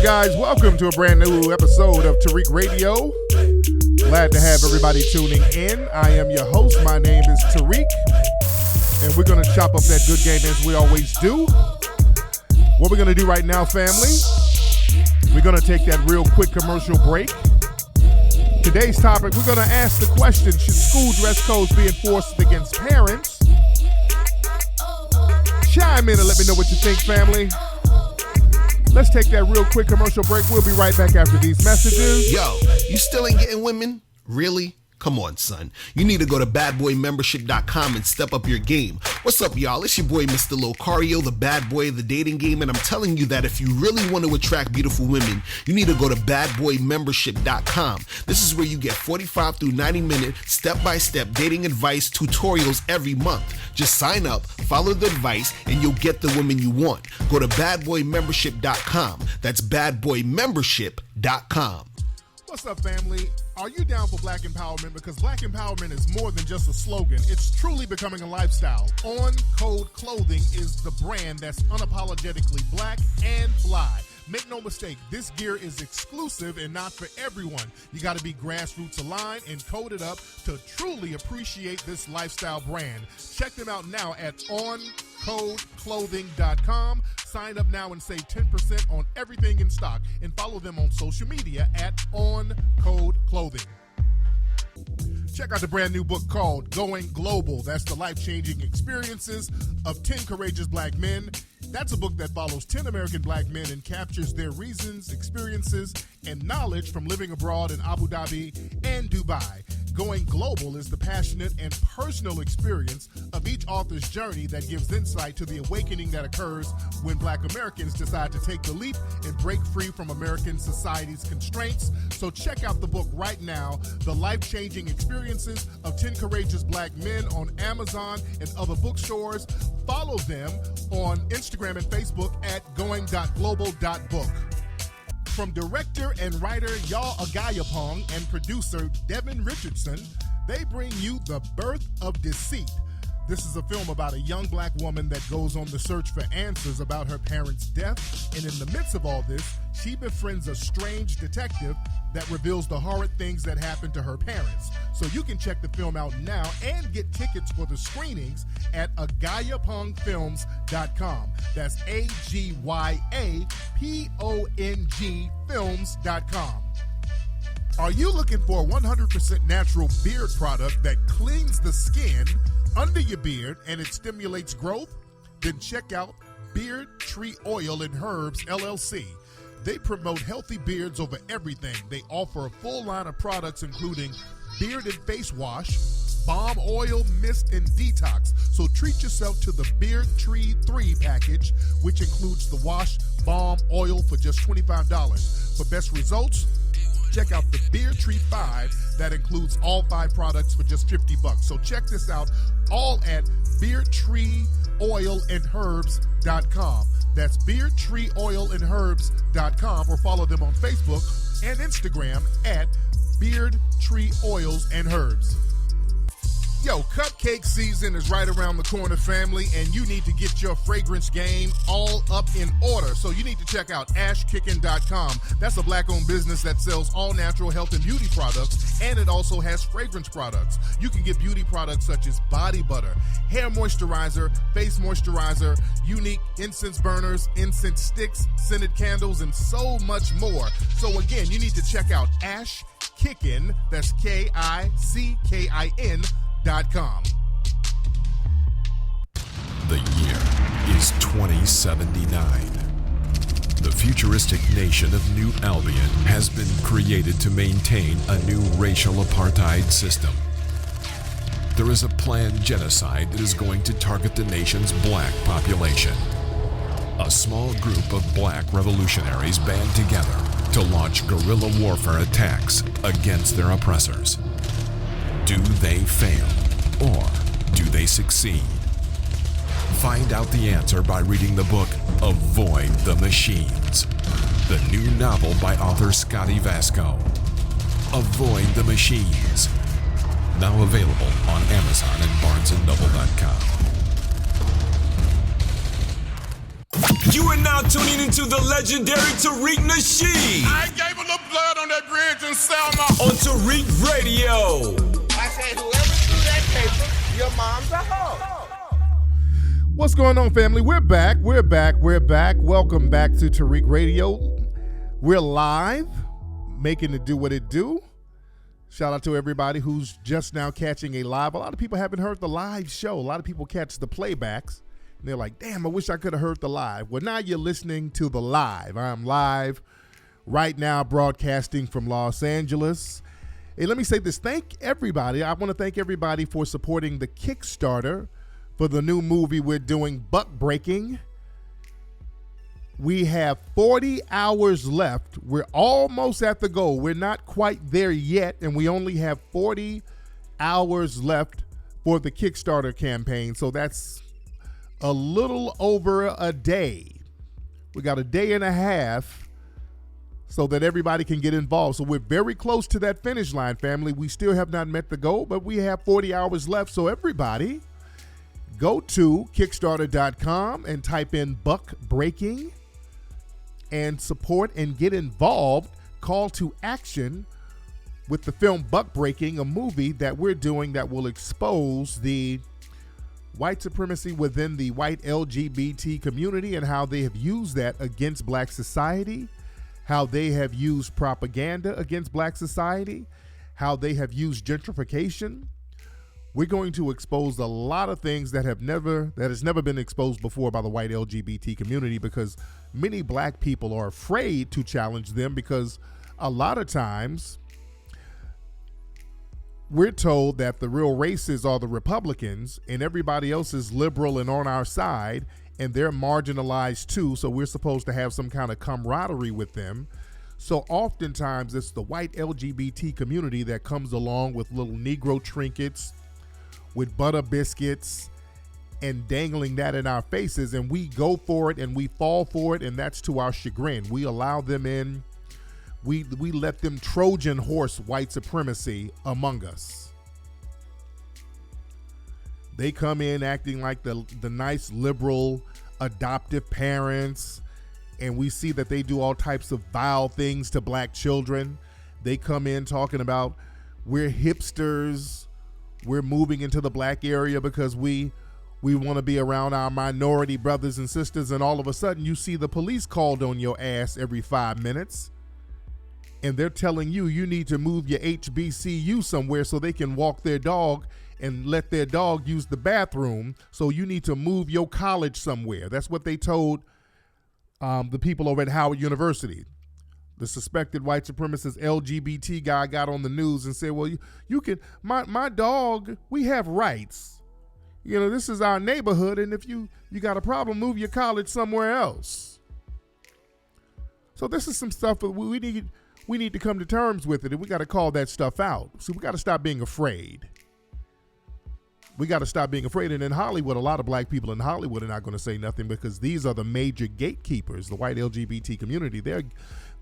guys, welcome to a brand new episode of Tariq Radio. Glad to have everybody tuning in. I am your host. My name is Tariq, and we're going to chop up that good game as we always do. What we're going to do right now, family, we're going to take that real quick commercial break. Today's topic, we're going to ask the question, should school dress codes be enforced against parents? Chime in and let me know what you think, family. Let's take that real quick commercial break. We'll be right back after these messages. Yo, you still ain't getting women? Really? Come on, son. You need to go to badboymembership.com and step up your game. What's up, y'all? It's your boy, Mr. Locario, the bad boy of the dating game, and I'm telling you that if you really want to attract beautiful women, you need to go to badboymembership.com. This is where you get 45 through 90-minute step-by-step dating advice tutorials every month. Just sign up, follow the advice, and you'll get the women you want. Go to badboymembership.com. That's badboymembership.com. What's up, family? Are you down for Black empowerment? Because Black empowerment is more than just a slogan. It's truly becoming a lifestyle. On Code Clothing is the brand that's unapologetically black and fly. Make no mistake, this gear is exclusive and not for everyone. You got to be grassroots aligned and coded up to truly appreciate this lifestyle brand. Check them out now at oncodeclothing.com. Sign up now and save 10% on everything in stock, and follow them on social media at oncodeclothing. Check out the brand new book called Going Global. That's the life-changing experiences of 10 courageous black men. That's a book that follows 10 American black men and captures their reasons, experiences, and knowledge from living abroad in Abu Dhabi and Dubai. Going Global is the passionate and personal experience of each author's journey that gives insight to the awakening that occurs when black Americans decide to take the leap and break free from American society's constraints. So check out the book right now, The Life-Changing Experiences of 10 Courageous Black Men, on Amazon and other bookstores. Follow them on Instagram and Facebook at going.global.book. From director and writer Yaw Agayapong and producer Devin Richardson, they bring you The Birth of Deceit. This is a film about a young black woman that goes on the search for answers about her parents' death, and in the midst of all this, she befriends a strange detective that reveals the horrid things that happened to her parents. So you can check the film out now and get tickets for the screenings at agayapongfilms.com. That's AGYAPONG films.com. Are you looking for a 100% natural beard product that cleans the skin under your beard and it stimulates growth? Then check out Beard Tree Oil and Herbs LLC. They promote healthy beards over everything. They offer a full line of products including beard and face wash, balm oil, mist, and detox. So treat yourself to the Beard Tree 3 package, which includes the wash, balm, oil for just $25. For best results, check out the Beard Tree 5 that includes all 5 products for just $50. So check this out, all at beardtreeoilandherbs.com. That's beardtreeoilandherbs.com, or follow them on Facebook and Instagram at Beard Tree Oils and Herbs. Yo, cupcake season is right around the corner, family, and you need to get your fragrance game all up in order. So you need to check out ashkickin.com. That's a black-owned business that sells all natural health and beauty products, and it also has fragrance products. You can get beauty products such as body butter, hair moisturizer, face moisturizer, unique incense burners, incense sticks, scented candles, and so much more. So again, you need to check out ashkickin, that's KICKIN.com. The year is 2079. The futuristic nation of New Albion has been created to maintain a new racial apartheid system. There is a planned genocide that is going to target the nation's black population. A small group of black revolutionaries band together to launch guerrilla warfare attacks against their oppressors. Do they fail, or do they succeed? Find out the answer by reading the book Avoid the Machines, the new novel by author Scotty Vasco. Avoid the Machines, now available on Amazon and BarnesandNoble.com. You are now tuning into the legendary Tariq Nasheed. I gave a little blood on that bridge in Selma. On Tariq Radio. I said, whoever threw that paper, your mom's a hoe. What's going on, family? We're back. Welcome back to Tariq Radio. We're live, making it do what it do. Shout out to everybody who's just now catching a live. A lot of people haven't heard the live show. A lot of people catch the playbacks, and they're like, damn, I wish I could have heard the live. Well, now you're listening to the live. I'm live right now broadcasting from Los Angeles. Hey, let me say this. Thank everybody. I want to thank everybody for supporting the Kickstarter for the new movie we're doing, Buck Breaking. We have 40 hours left. We're almost at the goal. We're not quite there yet, and we only have 40 hours left for the Kickstarter campaign. So that's a little over a day. We got a day and a half so that everybody can get involved. So we're very close to that finish line, family. We still have not met the goal, but we have 40 hours left. So everybody, go to Kickstarter.com and type in Buck Breaking and support and get involved. Call to action with the film Buck Breaking, a movie that we're doing that will expose the white supremacy within the white LGBT community and how they have used that against black society, how they have used propaganda against black society, how they have used gentrification. We're going to expose a lot of things that has never been exposed before by the white LGBT community, because many black people are afraid to challenge them, because a lot of times we're told that the real racists are the Republicans and everybody else is liberal and on our side, and they're marginalized too. So we're supposed to have some kind of camaraderie with them. So oftentimes it's the white LGBT community that comes along with little Negro trinkets, with butter biscuits, and dangling that in our faces, and we go for it and we fall for it, and that's to our chagrin. We allow them in. We let them Trojan horse white supremacy among us. They come in acting like the nice liberal adoptive parents, and we see that they do all types of vile things to black children. They come in talking about, we're hipsters, we're moving into the black area because we want to be around our minority brothers and sisters, and all of a sudden you see the police called on your ass every 5 minutes, and they're telling you need to move your HBCU somewhere so they can walk their dog and let their dog use the bathroom, so you need to move your college somewhere. That's what they told the people over at Howard University. The suspected white supremacist LGBT guy got on the news and said, well, you can, my dog, we have rights. You know, this is our neighborhood, and if you got a problem, move your college somewhere else. So this is some stuff that we need to come to terms with it, and we got to call that stuff out. So we got to stop being afraid. We got to stop being afraid. And in Hollywood, a lot of black people in Hollywood are not going to say nothing, because these are the major gatekeepers, the white LGBT community.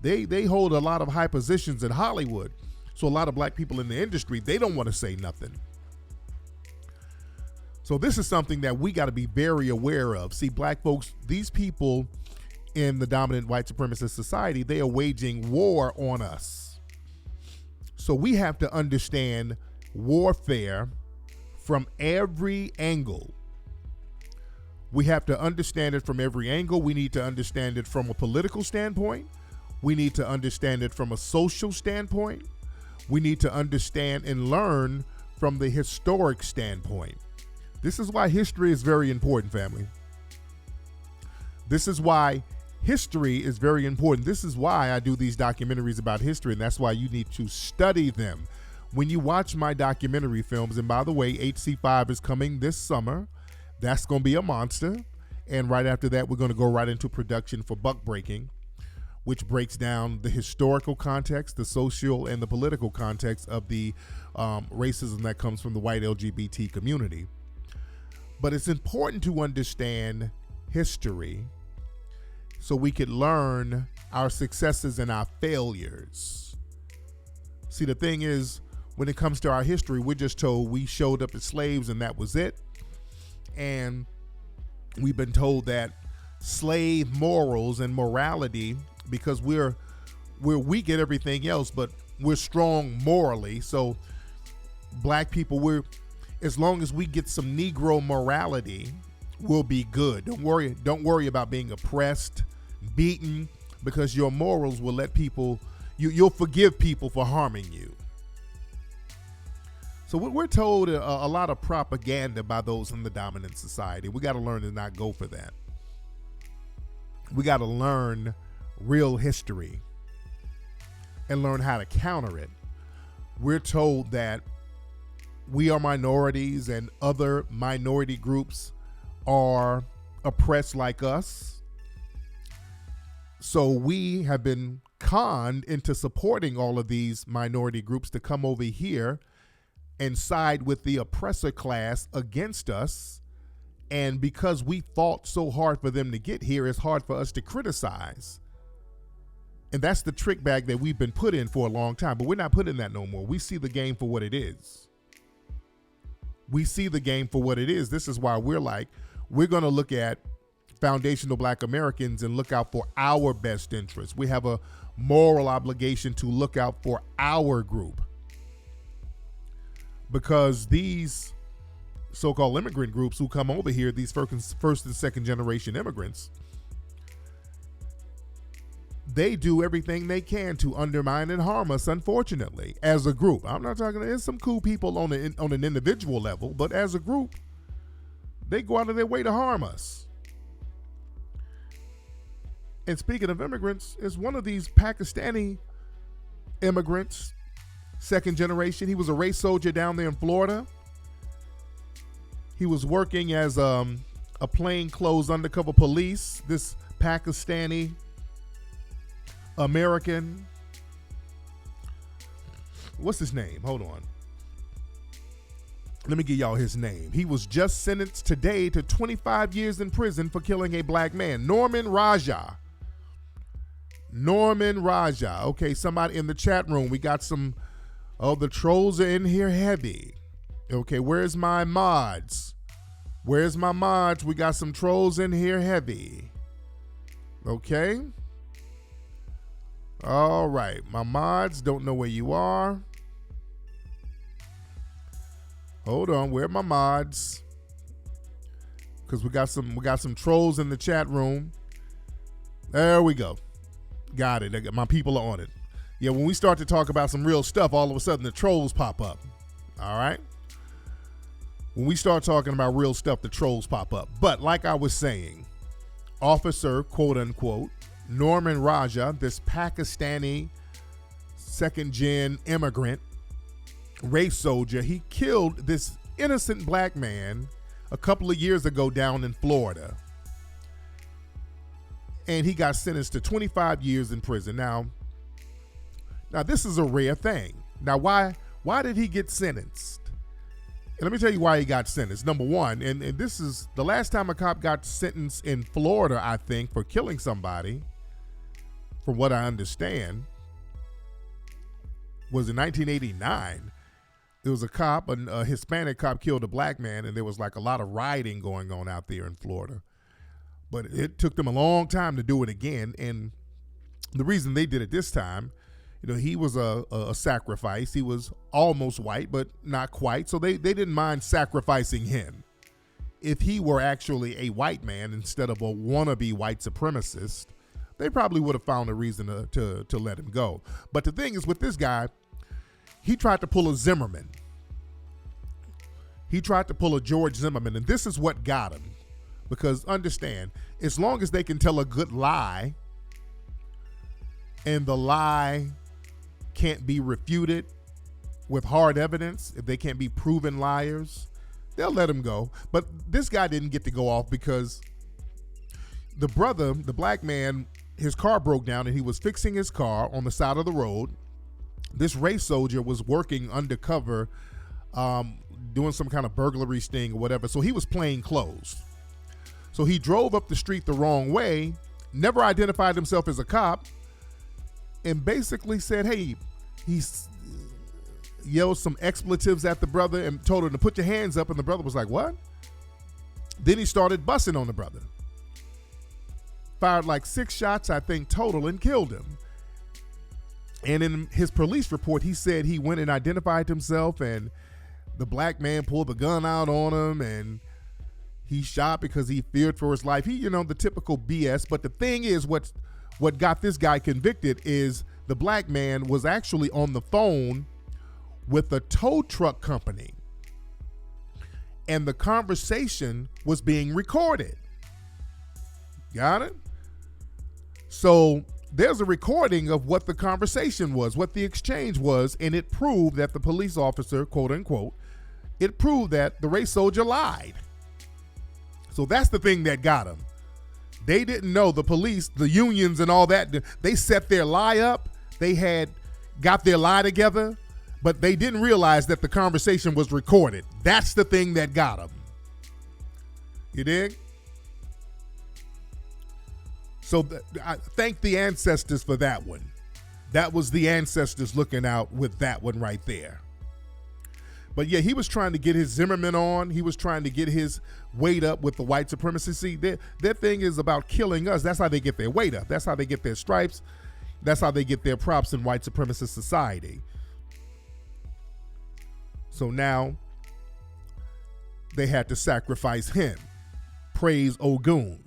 They hold a lot of high positions in Hollywood. So a lot of black people in the industry, they don't want to say nothing. So this is something that we got to be very aware of. See, black folks, these people in the dominant white supremacist society, they are waging war on us. So we have to understand warfare from every angle. We have to understand it from every angle. We need to understand it from a political standpoint. We need to understand it from a social standpoint. We need to understand and learn from the historic standpoint. This is why history is very important, family. This is why history is very important. This is why I do these documentaries about history, and that's why you need to study them. When you watch my documentary films, and by the way, HC5 is coming this summer. That's going to be a monster. And right after that, we're going to go right into production for Buck Breaking, which breaks down the historical context, the social and the political context of the racism that comes from the white LGBT community. But it's important to understand history so we could learn our successes and our failures. See, the thing is, when it comes to our history, we're just told we showed up as slaves and that was it. And we've been told that slave morals and morality because we're weak at everything else, but we're strong morally. So black people, as long as we get some Negro morality, we'll be good. Don't worry about being oppressed, beaten, because your morals will let people, you'll forgive people for harming you. So we're told a lot of propaganda by those in the dominant society. We got to learn to not go for that. We got to learn real history and learn how to counter it. We're told that we are minorities and other minority groups are oppressed like us. So we have been conned into supporting all of these minority groups to come over here and side with the oppressor class against us. And because we fought so hard for them to get here, it's hard for us to criticize. And that's the trick bag that we've been put in for a long time, but we're not put in that no more. We see the game for what it is. We see the game for what it is. This is why we're going to look at foundational Black Americans and look out for our best interests. We have a moral obligation to look out for our group, because these so-called immigrant groups who come over here, these first and second generation immigrants, they do everything they can to undermine and harm us, unfortunately, as a group. I'm not talking, there's some cool people on an individual level, but as a group, they go out of their way to harm us. And speaking of immigrants, is one of these Pakistani immigrants, second generation. He was a race soldier down there in Florida. He was working as a plainclothes undercover police. This Pakistani American, what's his name? Hold on. Let me give y'all his name. He was just sentenced today to 25 years in prison for killing a black man. Norman Raja. Okay, somebody in the chat room. We got some, the trolls are in here heavy. Okay, where's my mods? We got some trolls in here heavy. Okay. All right, my mods don't know where you are. Hold on, where are my mods? Because we got some trolls in the chat room. There we go. Got it. My people are on it. Yeah, when we start to talk about some real stuff, all of a sudden the trolls pop up. All right? When we start talking about real stuff, the trolls pop up. But like I was saying, Officer, quote unquote, Norman Raja, this Pakistani second-gen immigrant, race soldier, he killed this innocent black man a couple of years ago down in Florida. And he got sentenced to 25 years in prison. Now this is a rare thing. Now, why did he get sentenced? And let me tell you why he got sentenced. Number one, and this is the last time a cop got sentenced in Florida, I think, for killing somebody, from what I understand, was in 1989. There was a cop, a Hispanic cop killed a black man, and there was like a lot of rioting going on out there in Florida. But it took them a long time to do it again. And the reason they did it this time, he was a sacrifice. He was almost white, but not quite. So they didn't mind sacrificing him. If he were actually a white man instead of a wannabe white supremacist, they probably would have found a reason to let him go. But the thing is, with this guy, he tried to pull a Zimmerman. He tried to pull a George Zimmerman, and this is what got him. Because understand, as long as they can tell a good lie, and the lie can't be refuted with hard evidence, if they can't be proven liars, they'll let him go. But this guy didn't get to go off because the brother, the black man, his car broke down and he was fixing his car on the side of the road. This race soldier was working undercover, doing some kind of burglary sting or whatever. So he was plain clothes. So he drove up the street the wrong way, never identified himself as a cop, and basically said, hey, he yelled some expletives at the brother and told him to put your hands up, and the brother was like, what? Then he started busting on the brother. fired like 6 shots, I think, total, and killed him. And in his police report, he said he went and identified himself, and the black man pulled the gun out on him, and he shot because he feared for his life. He, the typical BS. But the thing is, what got this guy convicted is the black man was actually on the phone with a tow truck company, and the conversation was being recorded. Got it? So there's a recording of what the conversation was, what the exchange was, and it proved that the police officer, quote unquote, it proved that the race soldier lied. So that's the thing that got him. They didn't know, the police, the unions and all that, they set their lie up. They had got their lie together, but they didn't realize that the conversation was recorded. That's the thing that got him. You dig? So I thank the ancestors for that one. That was the ancestors looking out with that one right there. But yeah, he was trying to get his Zimmerman on. He was trying to get his weight up with the white supremacy. See, their thing is about killing us. That's how they get their weight up. That's how they get their stripes. That's how they get their props in white supremacist society. So now they had to sacrifice him. Praise Ogun.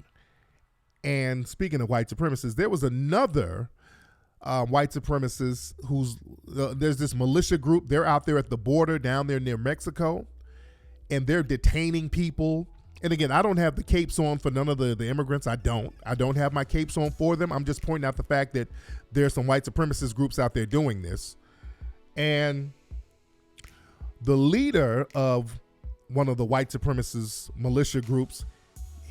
And speaking of white supremacists, there was another white supremacist who's, there's this militia group. They're out there at the border down there near Mexico, and they're detaining people. And again, I don't have the capes on for none of the immigrants. I don't have my capes on for them. I'm just pointing out the fact that there's some white supremacist groups out there doing this. And the leader of one of the white supremacist militia groups,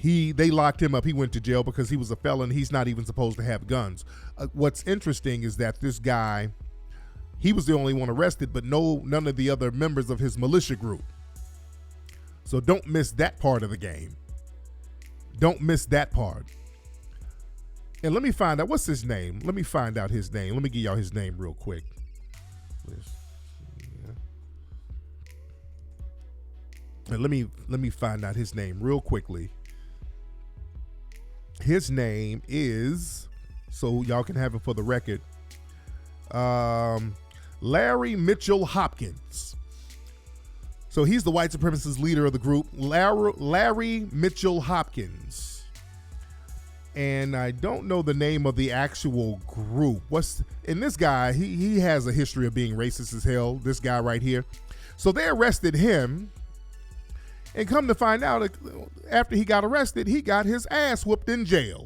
they locked him up. He went to jail because he was a felon. He's not even supposed to have guns. What's interesting is that this guy, he was the only one arrested, but none of the other members of his militia group. So don't miss that part of the game. Don't miss that part. And let me find out, what's his name? Let me find out his name. Let me give y'all his name real quick. And let me find out his name real quickly. His name is, so y'all can have it for the record, Larry Mitchell Hopkins. So he's the white supremacist leader of the group, Larry Mitchell Hopkins. And I don't know the name of the actual group. And this guy, he has a history of being racist as hell, this guy right here. So they arrested him. And come to find out, after he got arrested, he got his ass whooped in jail.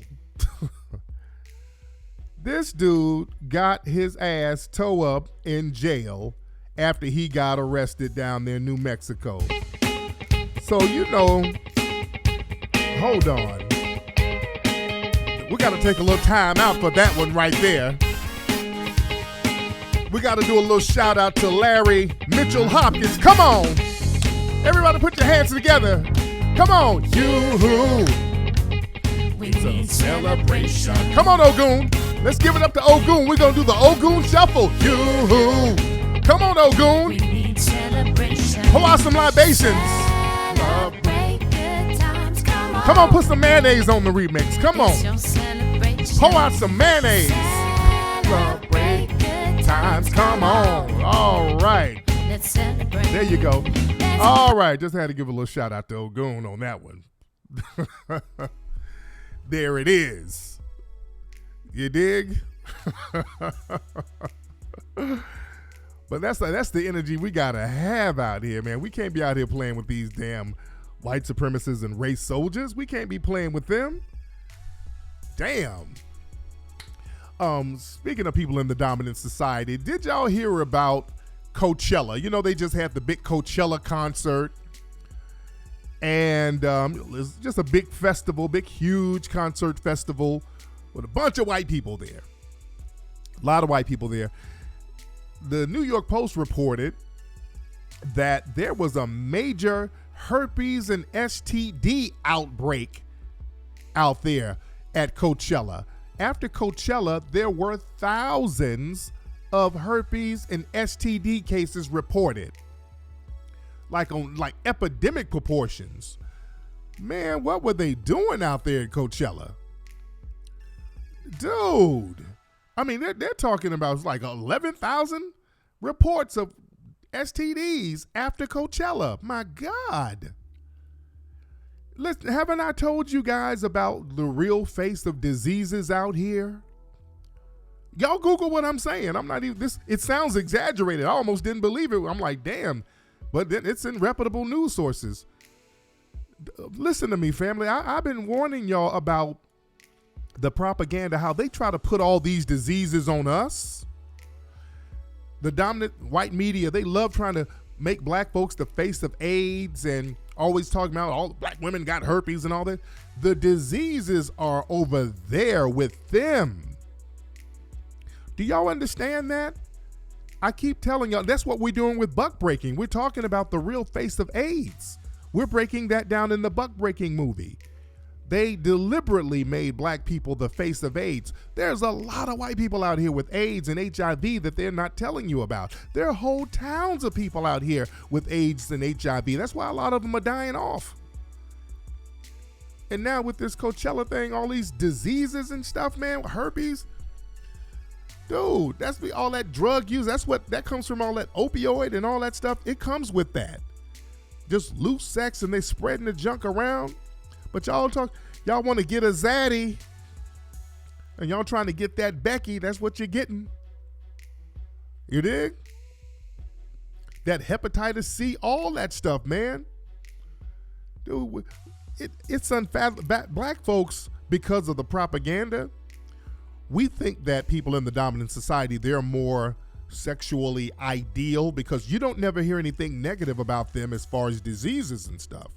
This dude got his ass toe up in jail after he got arrested down there in New Mexico. So, hold on. We got to take a little time out for that one right there. We got to do a little shout out to Larry Mitchell Hopkins. Come on. Everybody put your hands together. Come on. Yoo-hoo. It's a celebration. Come on, Ogun. Let's give it up to Ogun. We're going to do the Ogun shuffle. Yoo-hoo. Come on, Ogun. We need celebration. Pull out some libations. Come on, put some mayonnaise on the remix. Come on. Pull out some mayonnaise. Celebrate good times. Come on. All right. Let's celebrate. There you go. All right, just had to give a little shout out to Ogun on that one. There it is. You dig? But that's the energy we gotta have out here, man. We can't be out here playing with these damn white supremacists and race soldiers. We can't be playing with them. Damn. Speaking of people in the dominant society, did y'all hear about Coachella? They just had the big Coachella concert, and it's just a big festival, huge concert festival with a bunch of white people there. A lot of white people there. The New York Post reported that there was a major herpes and STD outbreak out there at Coachella. After Coachella, there were thousands of herpes and STD cases reported, like epidemic proportions. Man, what were they doing out there at Coachella? Dude. I mean, they're talking about like 11,000 reports of STDs after Coachella. My God. Listen, haven't I told you guys about the real face of diseases out here? Y'all Google what I'm saying. I'm not even this. It sounds exaggerated. I almost didn't believe it. I'm like, damn. But then it's in reputable news sources. Listen to me, family. I've been warning y'all about the propaganda, how they try to put all these diseases on us. The dominant white media, they love trying to make black folks the face of AIDS and always talking about all the black women got herpes and all that. The diseases are over there with them. Do y'all understand that? I keep telling y'all, that's what we're doing with buck breaking. We're talking about the real face of AIDS. We're breaking that down in the buck breaking movie. They deliberately made black people the face of AIDS. There's a lot of white people out here with AIDS and HIV that they're not telling you about. There are whole towns of people out here with AIDS and HIV. That's why a lot of them are dying off. And now with this Coachella thing, all these diseases and stuff, man, herpes. Dude, that's all that drug use. That comes from all that opioid and all that stuff. It comes with that. Just loose sex and they spreading the junk around. But y'all want to get a zaddy, and y'all trying to get that Becky. That's what you're getting. You dig? That hepatitis C, all that stuff, man. Dude, it's unfathomable. Black folks, because of the propaganda, we think that people in the dominant society, they're more sexually ideal because you don't never hear anything negative about them as far as diseases and stuff.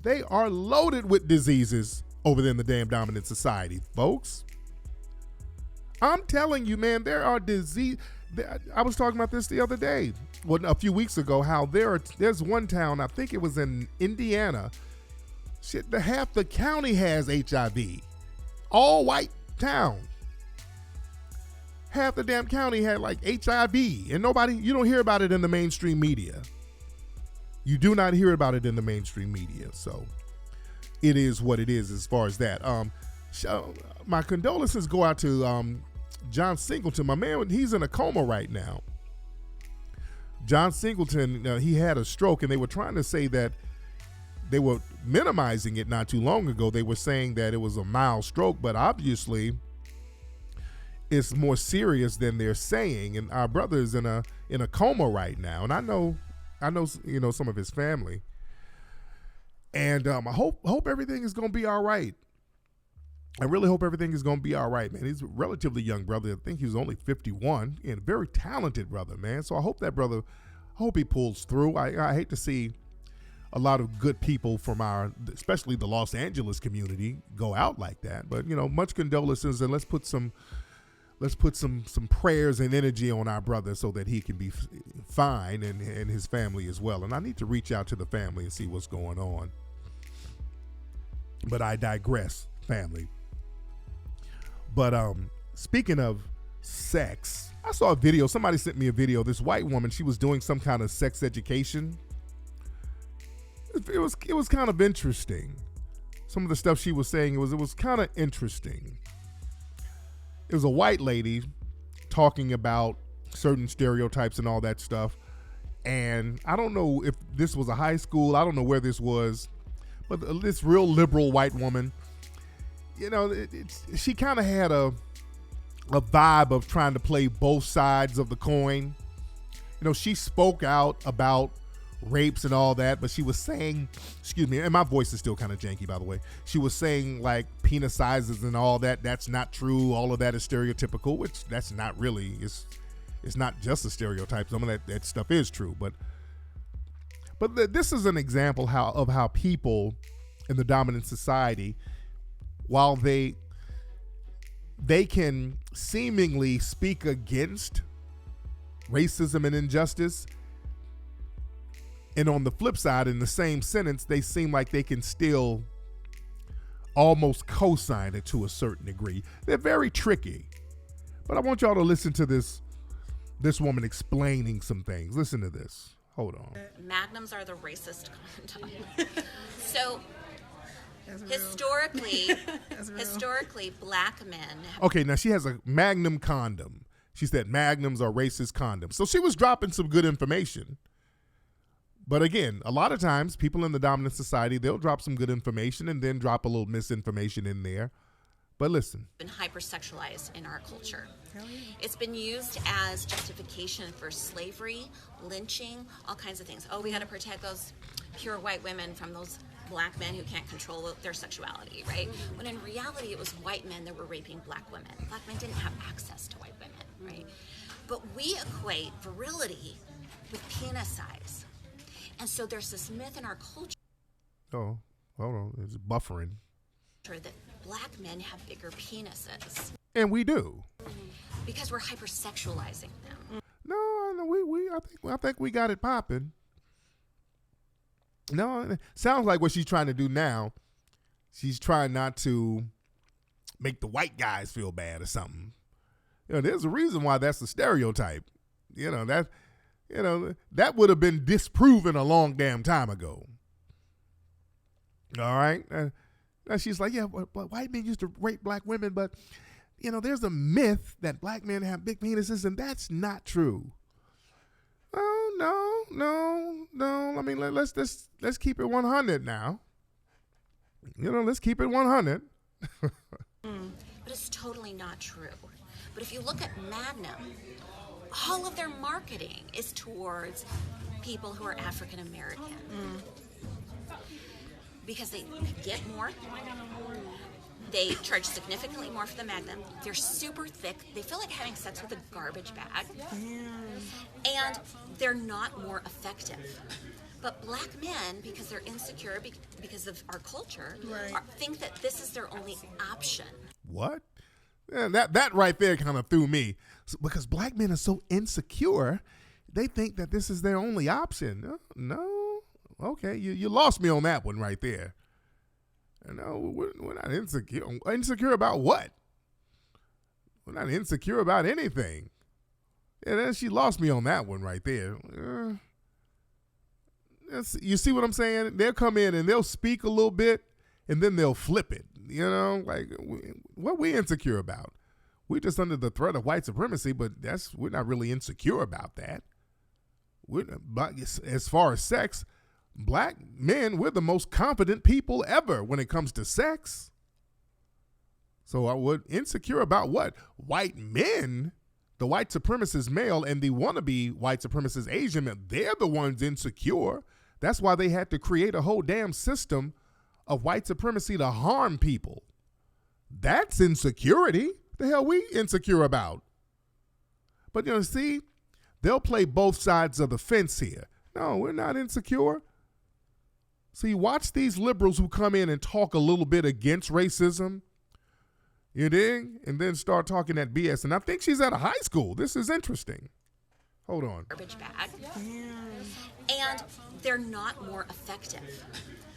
They are loaded with diseases over there in the damn dominant society, folks. I'm telling you, man, there are disease. I was talking about this the other day, a few weeks ago, how there's one town, I think it was in Indiana. Shit, half the county has HIV. All white town. Half the damn county had like HIV, and you don't hear about it in the mainstream media. You do not hear about it in the mainstream media, so it is what it is as far as that. My condolences go out to John Singleton. My man, he's in a coma right now. John Singleton, he had a stroke, and they were trying to say that they were minimizing it not too long ago. They were saying that it was a mild stroke, but obviously it's more serious than they're saying. And our brother is in a coma right now, and I know some of his family, and I hope everything is going to be all right. I really hope everything is going to be all right, man. He's a relatively young brother. I think he was only 51, and a very talented brother, man. So I hope he pulls through. I hate to see a lot of good people from especially the Los Angeles community go out like that. But much condolences, and let's put some prayers and energy on our brother so that he can be fine and his family as well. And I need to reach out to the family and see what's going on. But I digress, family. But speaking of sex, I saw a video. Somebody sent me a video. This white woman, she was doing some kind of sex education. It was kind of interesting. Some of the stuff she was saying, it was kind of interesting. It was a white lady talking about certain stereotypes and all that stuff. And I don't know if this was a high school. I don't know where this was. But this real liberal white woman, she kind of had a vibe of trying to play both sides of the coin. She spoke out about rapes and all that, but she was saying, excuse me, and my voice is still kind of janky, by the way. She was saying like penis sizes and all that. That's not true. All of that is stereotypical, which that's not really. It's not just a stereotype. Some of that stuff is true, but this is an example of how people in the dominant society, while they can seemingly speak against racism and injustice, and on the flip side, in the same sentence, they seem like they can still almost co-sign it to a certain degree. They're very tricky. But I want y'all to listen to this woman explaining some things. Listen to this. Hold on. Magnums are the racist condom. So Historically, black men. Okay, now she has a Magnum condom. She said magnums are racist condoms. So she was dropping some good information. But again, a lot of times people in the dominant society, they'll drop some good information and then drop a little misinformation in there. But listen. Been hypersexualized in our culture. It's been used as justification for slavery, lynching, all kinds of things. Oh, we got to protect those pure white women from those black men who can't control their sexuality, right? When in reality, it was white men that were raping black women. Black men didn't have access to white women, right? But we equate virility with penis size. And so there's this myth in our culture. Oh, hold on. It's buffering. That black men have bigger penises. And we do. Because we're hypersexualizing them. No, I think we got it popping. No, it sounds like what she's trying to do now. She's trying not to make the white guys feel bad or something. There's a reason why that's a stereotype. That would have been disproven a long damn time ago. All right. Now she's like, yeah, but white men used to rape black women, but there's a myth that black men have big penises, and that's not true. Oh, no. I mean, let's keep it 100 now. Let's keep it 100. But it's totally not true. But if you look at Magnum, all of their marketing is towards people who are African American. Because they get more. They charge significantly more for the Magnum. They're super thick. They feel like having sex with a garbage bag. And they're not more effective. But black men, because they're insecure because of our culture, think that this is their only option. What? Yeah, that right there kind of threw me. Because black men are so insecure, they think that this is their only option. No. Okay, you lost me on that one right there. No, we're not insecure. Insecure about what? We're not insecure about anything. Yeah, then she lost me on that one right there. You see what I'm saying? They'll come in and they'll speak a little bit, and then they'll flip it. Like what we insecure about? We're just under the threat of white supremacy, but we're not really insecure about that. As far as sex, black men, we're the most confident people ever when it comes to sex. So I would insecure about what? White men, the white supremacist male and the wannabe white supremacist Asian men, they're the ones insecure. That's why they had to create a whole damn system of white supremacy to harm people. That's insecurity. The hell we insecure about? But see, they'll play both sides of the fence here. No, we're not insecure. See, watch these liberals who come in and talk a little bit against racism, you dig? And then start talking that BS. And I think she's at a high school. This is interesting. Hold on. Garbage bag. And they're not more effective.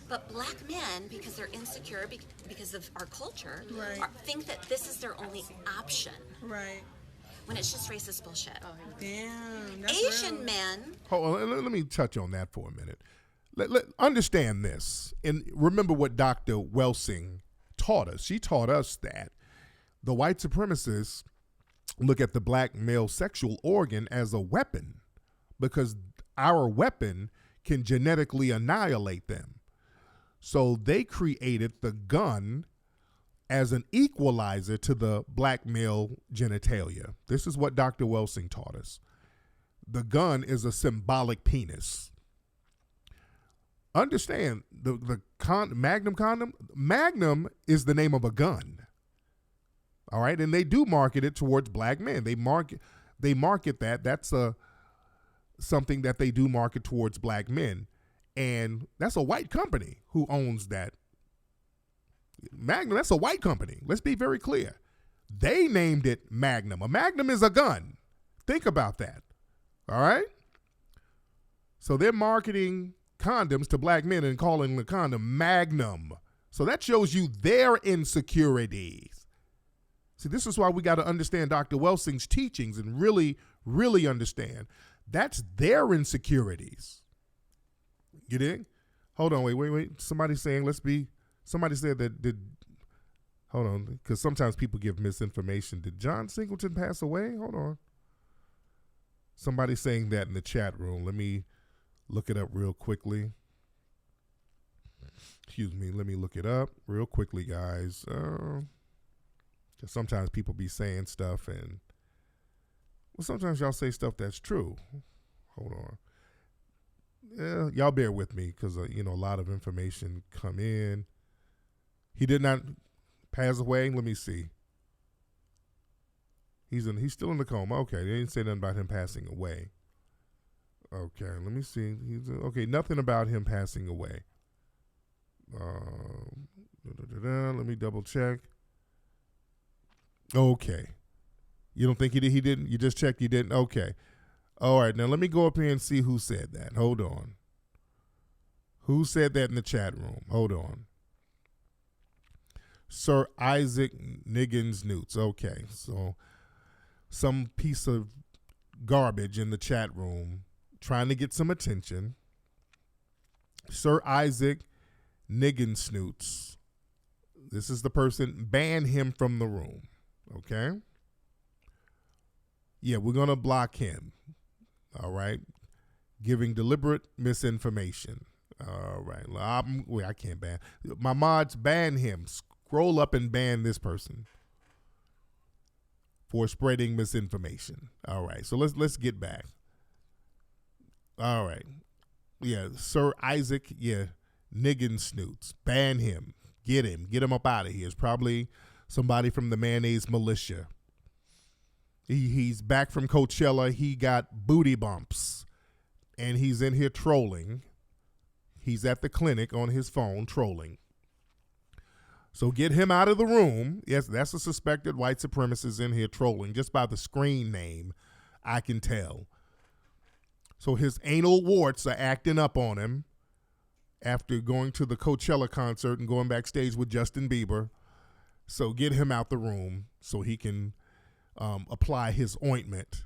But black men, because they're insecure because of our culture, think that this is their only option. Right. When it's just racist bullshit. Damn. Asian men. Hold on, let me touch on that for a minute. Understand this, and remember what Dr. Welsing taught us. She taught us that the white supremacists look at the black male sexual organ as a weapon because our weapon can genetically annihilate them. So they created the gun as an equalizer to the black male genitalia. This is what Dr. Welsing taught us. The gun is a symbolic penis. Understand the Magnum condom. Magnum is the name of a gun. All right, and they do market it towards black men. They market that. That's something that they do market towards black men, and that's a white company who owns that. Magnum. That's a white company. Let's be very clear. They named it Magnum. A Magnum is a gun. Think about that. All right. So they're marketing condoms to black men and calling the condom Magnum. So that shows you their insecurities. See, this is why we got to understand Dr. Welsing's teachings and really, really understand. That's their insecurities. You dig? Hold on, wait. Somebody's saying let's be Somebody said that hold on, because sometimes people give misinformation. Did John Singleton pass away? Hold on. Somebody saying that in the chat room. Let me look it up real quickly. Excuse me. Let me look it up real quickly, guys. Sometimes people be saying stuff, and sometimes y'all say stuff that's true. Hold on. Yeah, y'all bear with me because a lot of information come in. He did not pass away. Let me see. He's still in the coma. Okay, they didn't say nothing about him passing away. Okay, let me see. Okay, nothing about him passing away. Let me double check. Okay. You don't think he did? He didn't? You just checked he didn't? Okay. All right, now let me go up here and see who said that. Hold on. Who said that in the chat room? Hold on. Sir Isaac Niggins Newts. Okay, so some piece of garbage in the chat room trying to get some attention. Sir Isaac Niggins Snoots. This is the person. Ban him from the room. Okay? Yeah, we're going to block him. All right? Giving deliberate misinformation. All right. I can't ban. My mods, ban him. Scroll up and ban this person for spreading misinformation. All right. So let's get back. All right. Yeah, Sir Isaac, Niggins Snoots. Ban him. Get him up out of here. It's probably somebody from the Mayonnaise Militia. He's back from Coachella. He got booty bumps, and he's in here trolling. He's at the clinic on his phone trolling. So get him out of the room. Yes, that's a suspected white supremacist in here trolling. Just by the screen name, I can tell. So his anal warts are acting up on him after going to the Coachella concert and going backstage with Justin Bieber. So get him out the room so he can apply his ointment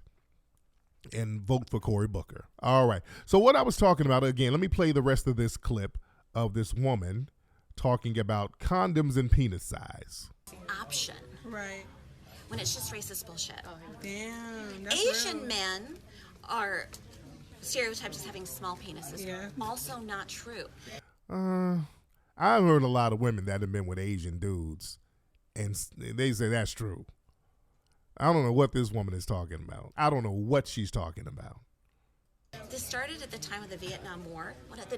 and vote for Cory Booker. All right. So what I was talking about, again, let me play the rest of this clip of this woman talking about condoms and penis size. Option. Right. When it's just racist bullshit. Oh, damn. That's Asian real. men are stereotyped as having small penises. Yeah. Also not true. I've heard a lot of women that have been with Asian dudes, and they say that's true. I don't know what this woman is talking about. I don't know what she's talking about. This started at the time of the Vietnam War. One of the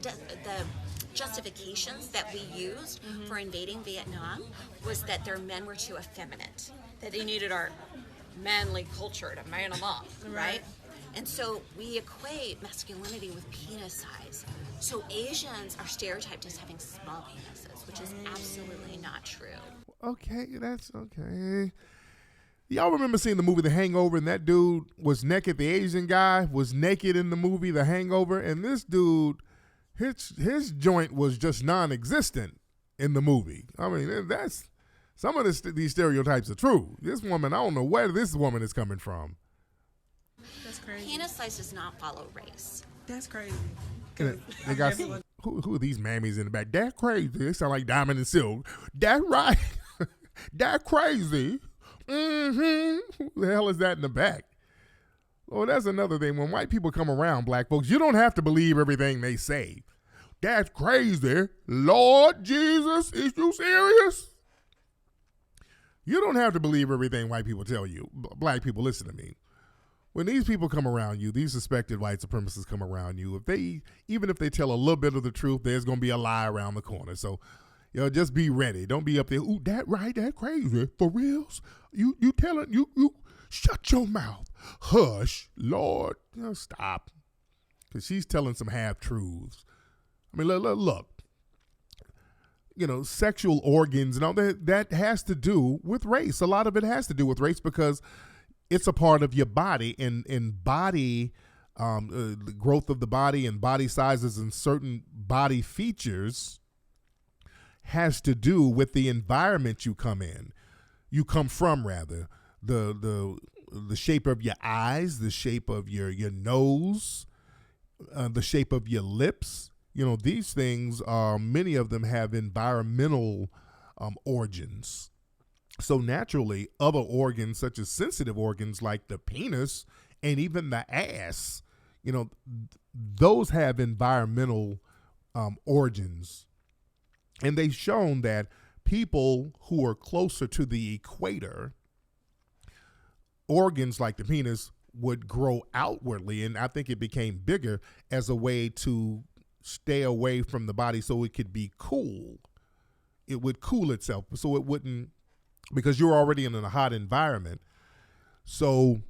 justifications that we used for invading Vietnam was that their men were too effeminate, that they needed our manly culture to man them up, right? And so we equate masculinity with penis size. So Asians are stereotyped as having small penises, which is absolutely not true. Okay, that's okay. Y'all remember seeing the movie The Hangover, and that dude was naked? The Asian guy was naked in the movie The Hangover, and this dude, his joint was just non-existent in the movie. I mean, that's some of these stereotypes are true. This woman, I don't know where this woman is coming from. That's crazy. Penis size does not follow race. That's crazy. They got who are these mammies in the back? That's crazy. They sound like Diamond and Silk. That's right. That's crazy. Who the hell is that in the back? Oh, that's another thing. When white people come around, black folks, you don't have to believe everything they say. That's crazy. Lord Jesus, is you serious? You don't have to believe everything white people tell you. Black people, listen to me. When these people come around you, these suspected white supremacists come around you, even if they tell a little bit of the truth, there's going to be a lie around the corner. So, just be ready. Don't be up there. Ooh, that right? That crazy. For reals? You telling, you shut your mouth. Hush, Lord. Stop. Because she's telling some half-truths. I mean, look. Sexual organs and all that has to do with race. A lot of it has to do with race because it's a part of your body, and body, the growth of the body and body sizes and certain body features has to do with the environment you come from, rather. The shape of your eyes, the shape of your nose, the shape of your lips, these things, many of them have environmental origins. So naturally, other organs, such as sensitive organs like the penis and even the ass, those have environmental origins. And they've shown that people who are closer to the equator, organs like the penis would grow outwardly, and I think it became bigger as a way to stay away from the body so it could be cool. It would cool itself so it wouldn't, because you're already in a hot environment. So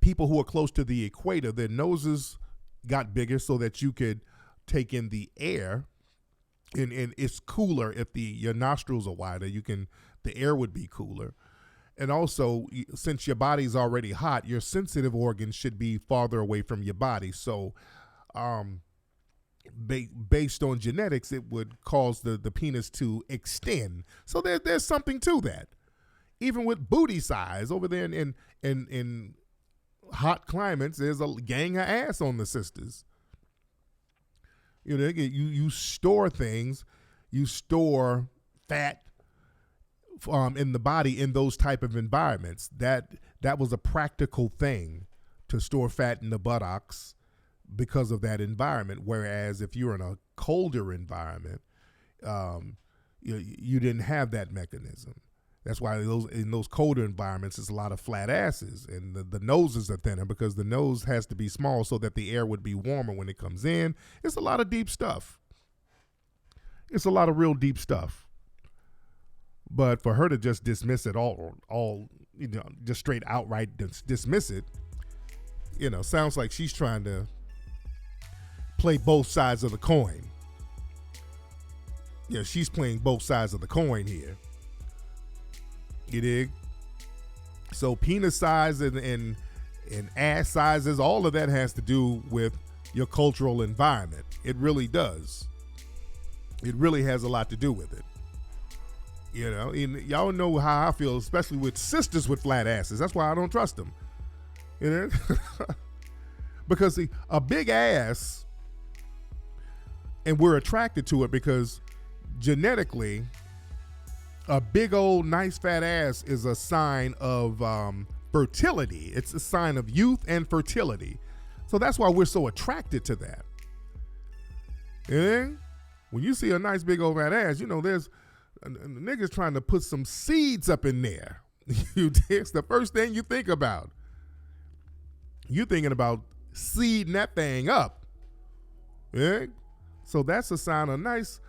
people who are close to the equator, their noses got bigger so that you could take in the air, and it's cooler if your nostrils are wider. The air would be cooler. And also, since your body's already hot, your sensitive organs should be farther away from your body. So based on genetics, it would cause the penis to extend. So there's something to that. Even with booty size, over there in hot climates, there's a gang of ass on the sisters. You store things, you store fat in the body in those type of environments. That was a practical thing, to store fat in the buttocks because of that environment. Whereas if you're in a colder environment, you didn't have that mechanism. That's why in those colder environments, there's a lot of flat asses, and the noses are thinner because the nose has to be small so that the air would be warmer when it comes in. It's a lot of deep stuff. It's a lot of real deep stuff. But for her to just dismiss it all, just straight outright dismiss it, sounds like she's trying to play both sides of the coin. She's playing both sides of the coin here. You dig? So penis size and ass sizes, all of that has to do with your cultural environment. It really does. It really has a lot to do with it. And y'all know how I feel, especially with sisters with flat asses. That's why I don't trust them. Because a big ass, and we're attracted to it because genetically, a big old nice fat ass is a sign of fertility. It's a sign of youth and fertility. So that's why we're so attracted to that. And when you see a nice big old fat ass, there's niggas trying to put some seeds up in there. It's the first thing you think about. You're thinking about seeding that thing up. Yeah? So that's a sign of nice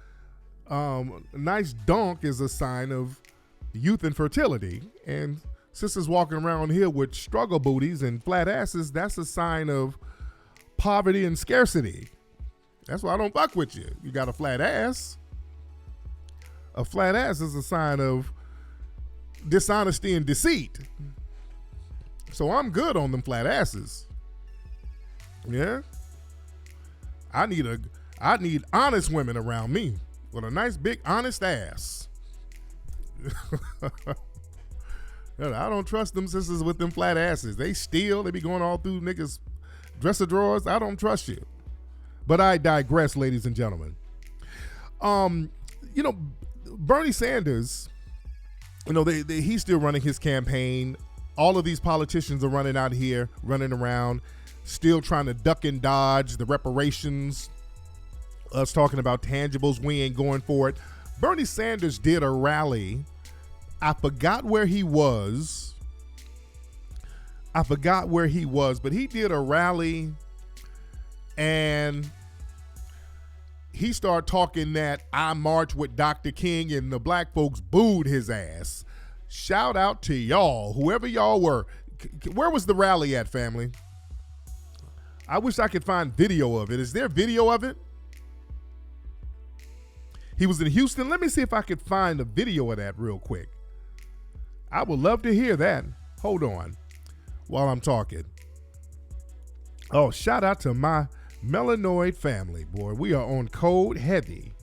donk is a sign of youth and fertility. And sisters walking around here with struggle booties and flat asses, that's a sign of poverty and scarcity. That's why I don't fuck with you. You got a flat ass. A flat ass is a sign of dishonesty and deceit. So I'm good on them flat asses. Yeah. I need honest women around me with a nice big honest ass. I don't trust them sisters with them flat asses. They steal. They be going all through niggas' dresser drawers. I don't trust you. But I digress, ladies and gentlemen. Bernie Sanders, he's still running his campaign. All of these politicians are running out here, running around, still trying to duck and dodge the reparations. Us talking about tangibles, we ain't going for it. Bernie Sanders did a rally. I forgot where he was, but he did a rally and he started talking that I marched with Dr. King, and the black folks booed his ass. Shout out to y'all, whoever y'all were. Where was the rally at, family? I wish I could find video of it. Is there video of it? He was in Houston. Let me see if I could find a video of that real quick. I would love to hear that. Hold on while I'm talking. Oh, shout out to my Melanoid family, boy. We are on code heavy.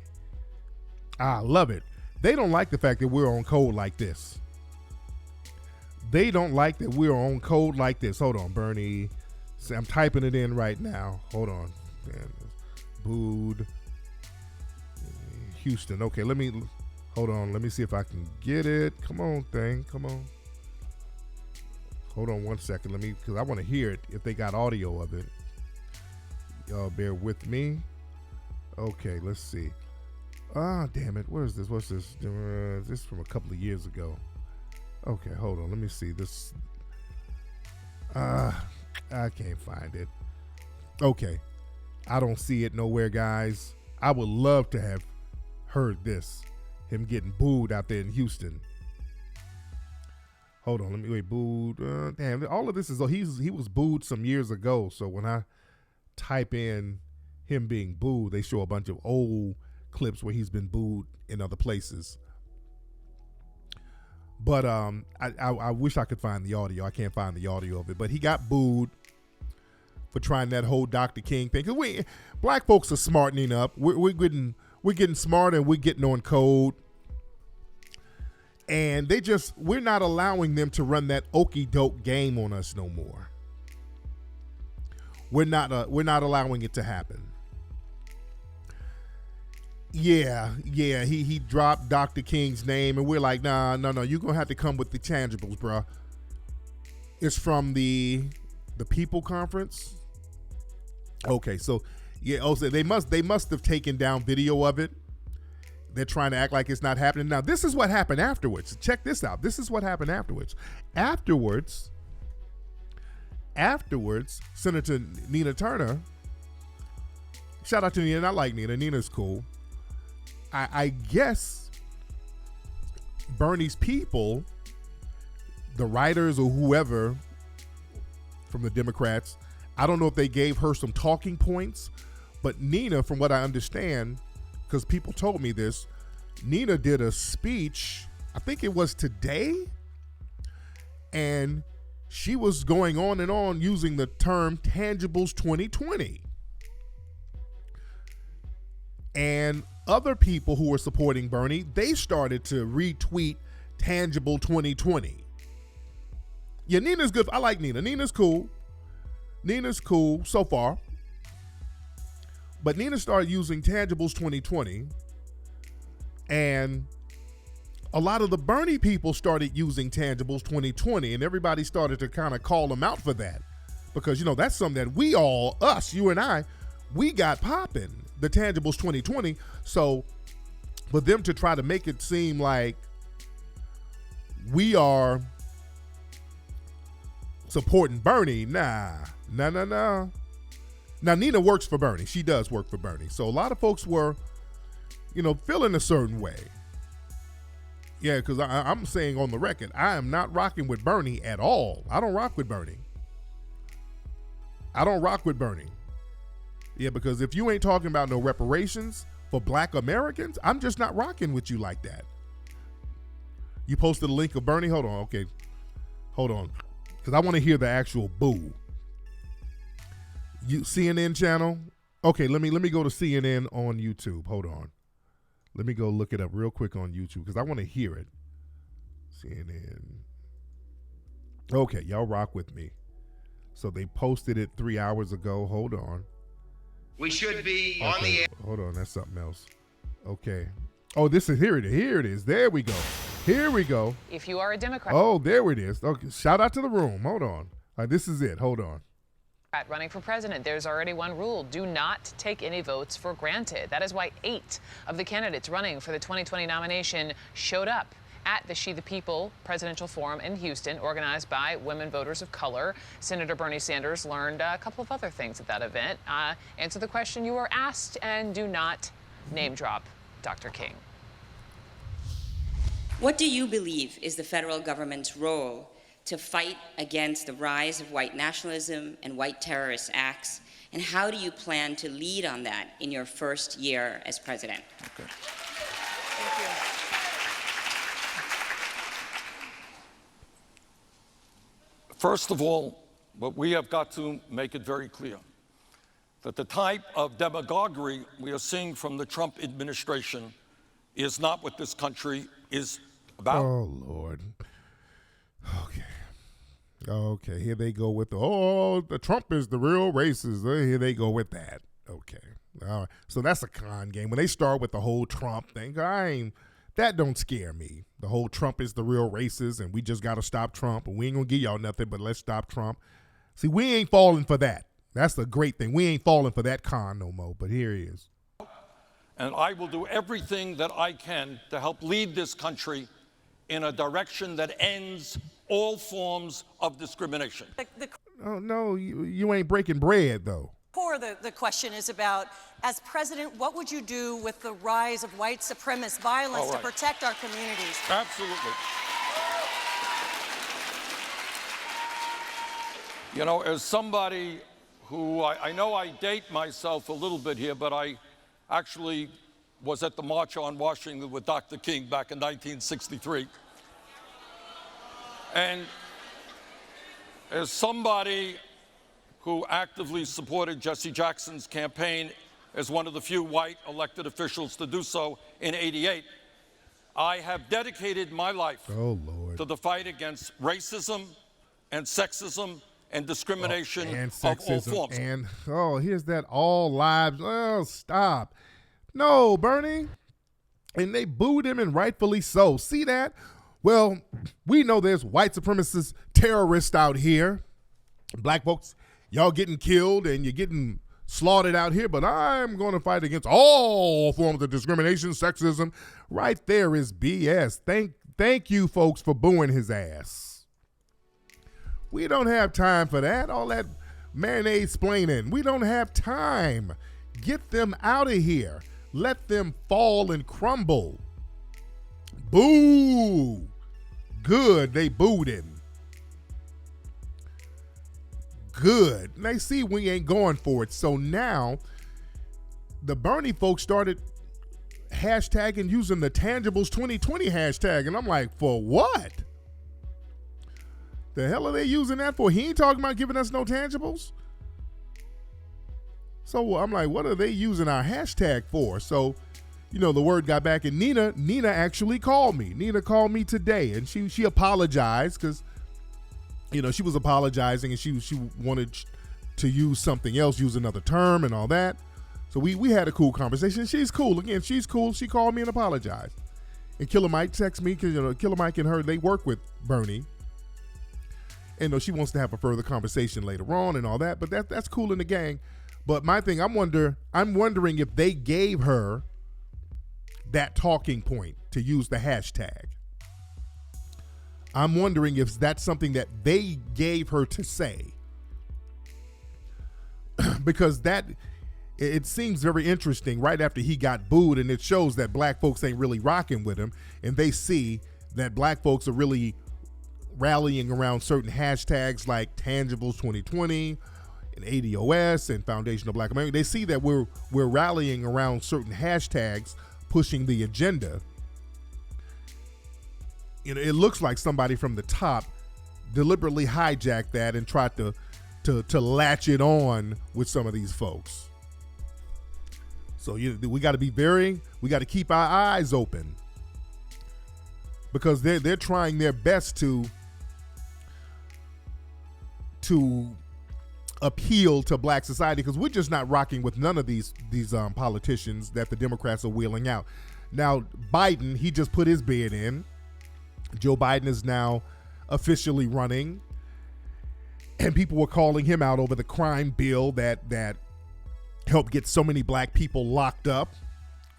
I love it. They don't like the fact that we're on code like this. They don't like that we're on code like this. Hold on, Bernie. I'm typing it in right now. Hold on. Booed Houston. Okay, hold on. Let me see if I can get it. Come on, thing. Come on. Hold on 1 second. Because I want to hear it if they got audio of it. Y'all bear with me. Okay, let's see. Ah, damn it. Where is this? What's this? This is from a couple of years ago. Okay, hold on. Let me see this. I can't find it. Okay. I don't see it nowhere, guys. I would love to have heard this. Him getting booed out there in Houston. Hold on, wait, booed. Damn, all of this is, he was booed some years ago. So when I type in him being booed, they show a bunch of old clips where he's been booed in other places. But I wish I could find the audio. I can't find the audio of it. But he got booed for trying that whole Dr. King thing. Because black folks are smartening up. We're getting smarter and we're getting on code. And we're not allowing them to run that okey doke game on us no more. We're not allowing it to happen. Yeah, he dropped Dr. King's name, and we're like, no, you're gonna have to come with the tangibles, bro. It's from the People Conference. Okay, so yeah, also they must have taken down video of it. They're trying to act like it's not happening. Now, this is what happened afterwards. Check this out. This is what happened afterwards. Afterwards, Senator Nina Turner, shout out to Nina. I like Nina. Nina's cool. I guess Bernie's people, the writers or whoever from the Democrats, I don't know if they gave her some talking points, but Nina, from what I understand, because people told me this, Nina did a speech, I think it was today, and she was going on and on using the term Tangibles 2020. And other people who were supporting Bernie, they started to retweet Tangible 2020. Yeah, Nina's good. I like Nina. Nina's cool so far. But Nina started using Tangibles 2020, and a lot of the Bernie people started using Tangibles 2020, and everybody started to kind of call them out for that. Because, that's something that we all, us, you and I, we got popping, the Tangibles 2020. So for them to try to make it seem like we are supporting Bernie, nah. Now, Nina works for Bernie. She does work for Bernie. So a lot of folks were, feeling a certain way. Yeah, because I'm saying on the record, I am not rocking with Bernie at all. I don't rock with Bernie. Yeah, because if you ain't talking about no reparations for black Americans, I'm just not rocking with you like that. You posted a link of Bernie? Hold on, okay. Hold on. Because I want to hear the actual boo. CNN channel? Okay, let me go to CNN on YouTube. Hold on. Let me go look it up real quick on YouTube because I want to hear it. CNN. Okay, y'all rock with me. So they posted it 3 hours ago. Hold on. We should be on the air. Hold on, that's something else. Okay. Oh, here it is. There we go. Here we go. If you are a Democrat. Oh, there it is. Okay, shout out to the room. Hold on. All right, this is it. Hold on. Running for president, there's already one rule: do not take any votes for granted. That is why 8 of the candidates running for the 2020 nomination showed up at the She the People Presidential Forum in Houston, organized by women voters of color. Senator Bernie Sanders learned a couple of other things at that event. Answer the question you were asked and do not name drop Dr. King. What do you believe is the federal government's role to fight against the rise of white nationalism and white terrorist acts? And how do you plan to lead on that in your first year as president? Okay. Thank you. First of all, but we have got to make it very clear that the type of demagoguery we are seeing from the Trump administration is not what this country is about. Oh, Lord. Okay, here they go with the Trump is the real racist. Here they go with that. Okay. All all right. So that's a con game. When they start with the whole Trump thing, that don't scare me. The whole Trump is the real racist, and we just got to stop Trump, and we ain't going to give y'all nothing, but let's stop Trump. See, we ain't falling for that. That's the great thing. We ain't falling for that con no more, but here he is. And I will do everything that I can to help lead this country in a direction that ends all forms of discrimination. Oh, no, you ain't breaking bread, though. Core the question is about, as president, what would you do with the rise of white supremacist violence to protect our communities? Absolutely. You know, as somebody who, I know I date myself a little bit here, but I actually was at the March on Washington with Dr. King back in 1963. And as somebody who actively supported Jesse Jackson's campaign as one of the few white elected officials to do so in '88, I have dedicated my life to the fight against racism and sexism and discrimination and of all sexism. forms. And, here's that all lives. Oh, stop. No, Bernie. And they booed him, and rightfully so. See that? Well, we know there's white supremacist terrorists out here. Black folks, y'all getting killed and you're getting slaughtered out here, but I'm going to fight against all forms of discrimination, sexism. Right there is BS. Thank you, folks, for booing his ass. We don't have time for that. All that mayonnaise splaining. We don't have time. Get them out of here. Let them fall and crumble. Boo. Good, they booed him. Good. And they see we ain't going for it. So now the Bernie folks started hashtagging using the Tangibles 2020 hashtag. And I'm like, for what? The hell are they using that for? He ain't talking about giving us no tangibles. So I'm like, what are they using our hashtag for? So, the word got back, and Nina actually called me. Nina called me today, and she apologized because, she was apologizing, and she wanted to use something else, use another term and all that. So we had a cool conversation. She's cool. Again, she's cool. She called me and apologized. And Killer Mike texted me because, Killer Mike and her, they work with Bernie. And she wants to have a further conversation later on and all that, but that's cool in the gang. But my thing, I'm wondering if they gave her that talking point to use the hashtag. I'm wondering if that's something that they gave her to say. Because it seems very interesting right after he got booed, and it shows that black folks ain't really rocking with him, and they see that black folks are really rallying around certain hashtags like Tangibles 2020 and ADOS and Foundational Black America. They see that we're rallying around certain hashtags pushing the agenda. It looks like somebody from the top deliberately hijacked that and tried to latch it on with some of these folks. So we got to keep our eyes open, because they're trying their best to appeal to black society, because we're just not rocking with none of these politicians that the Democrats are wheeling out. Now, Biden, he just put his bid in. Joe Biden is now officially running, and people were calling him out over the crime bill that helped get so many black people locked up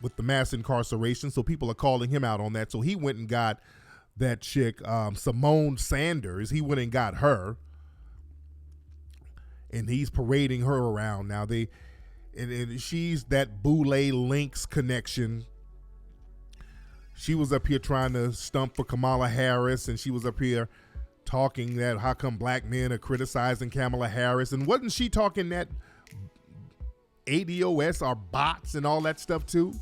with the mass incarceration. So people are calling him out on that. So he went and got that chick, Simone Sanders. He went and got her, and he's parading her around now. And she's that Boulay Links connection. She was up here trying to stump for Kamala Harris, and she was up here talking that how come black men are criticizing Kamala Harris, and wasn't she talking that ADOS are bots and all that stuff too?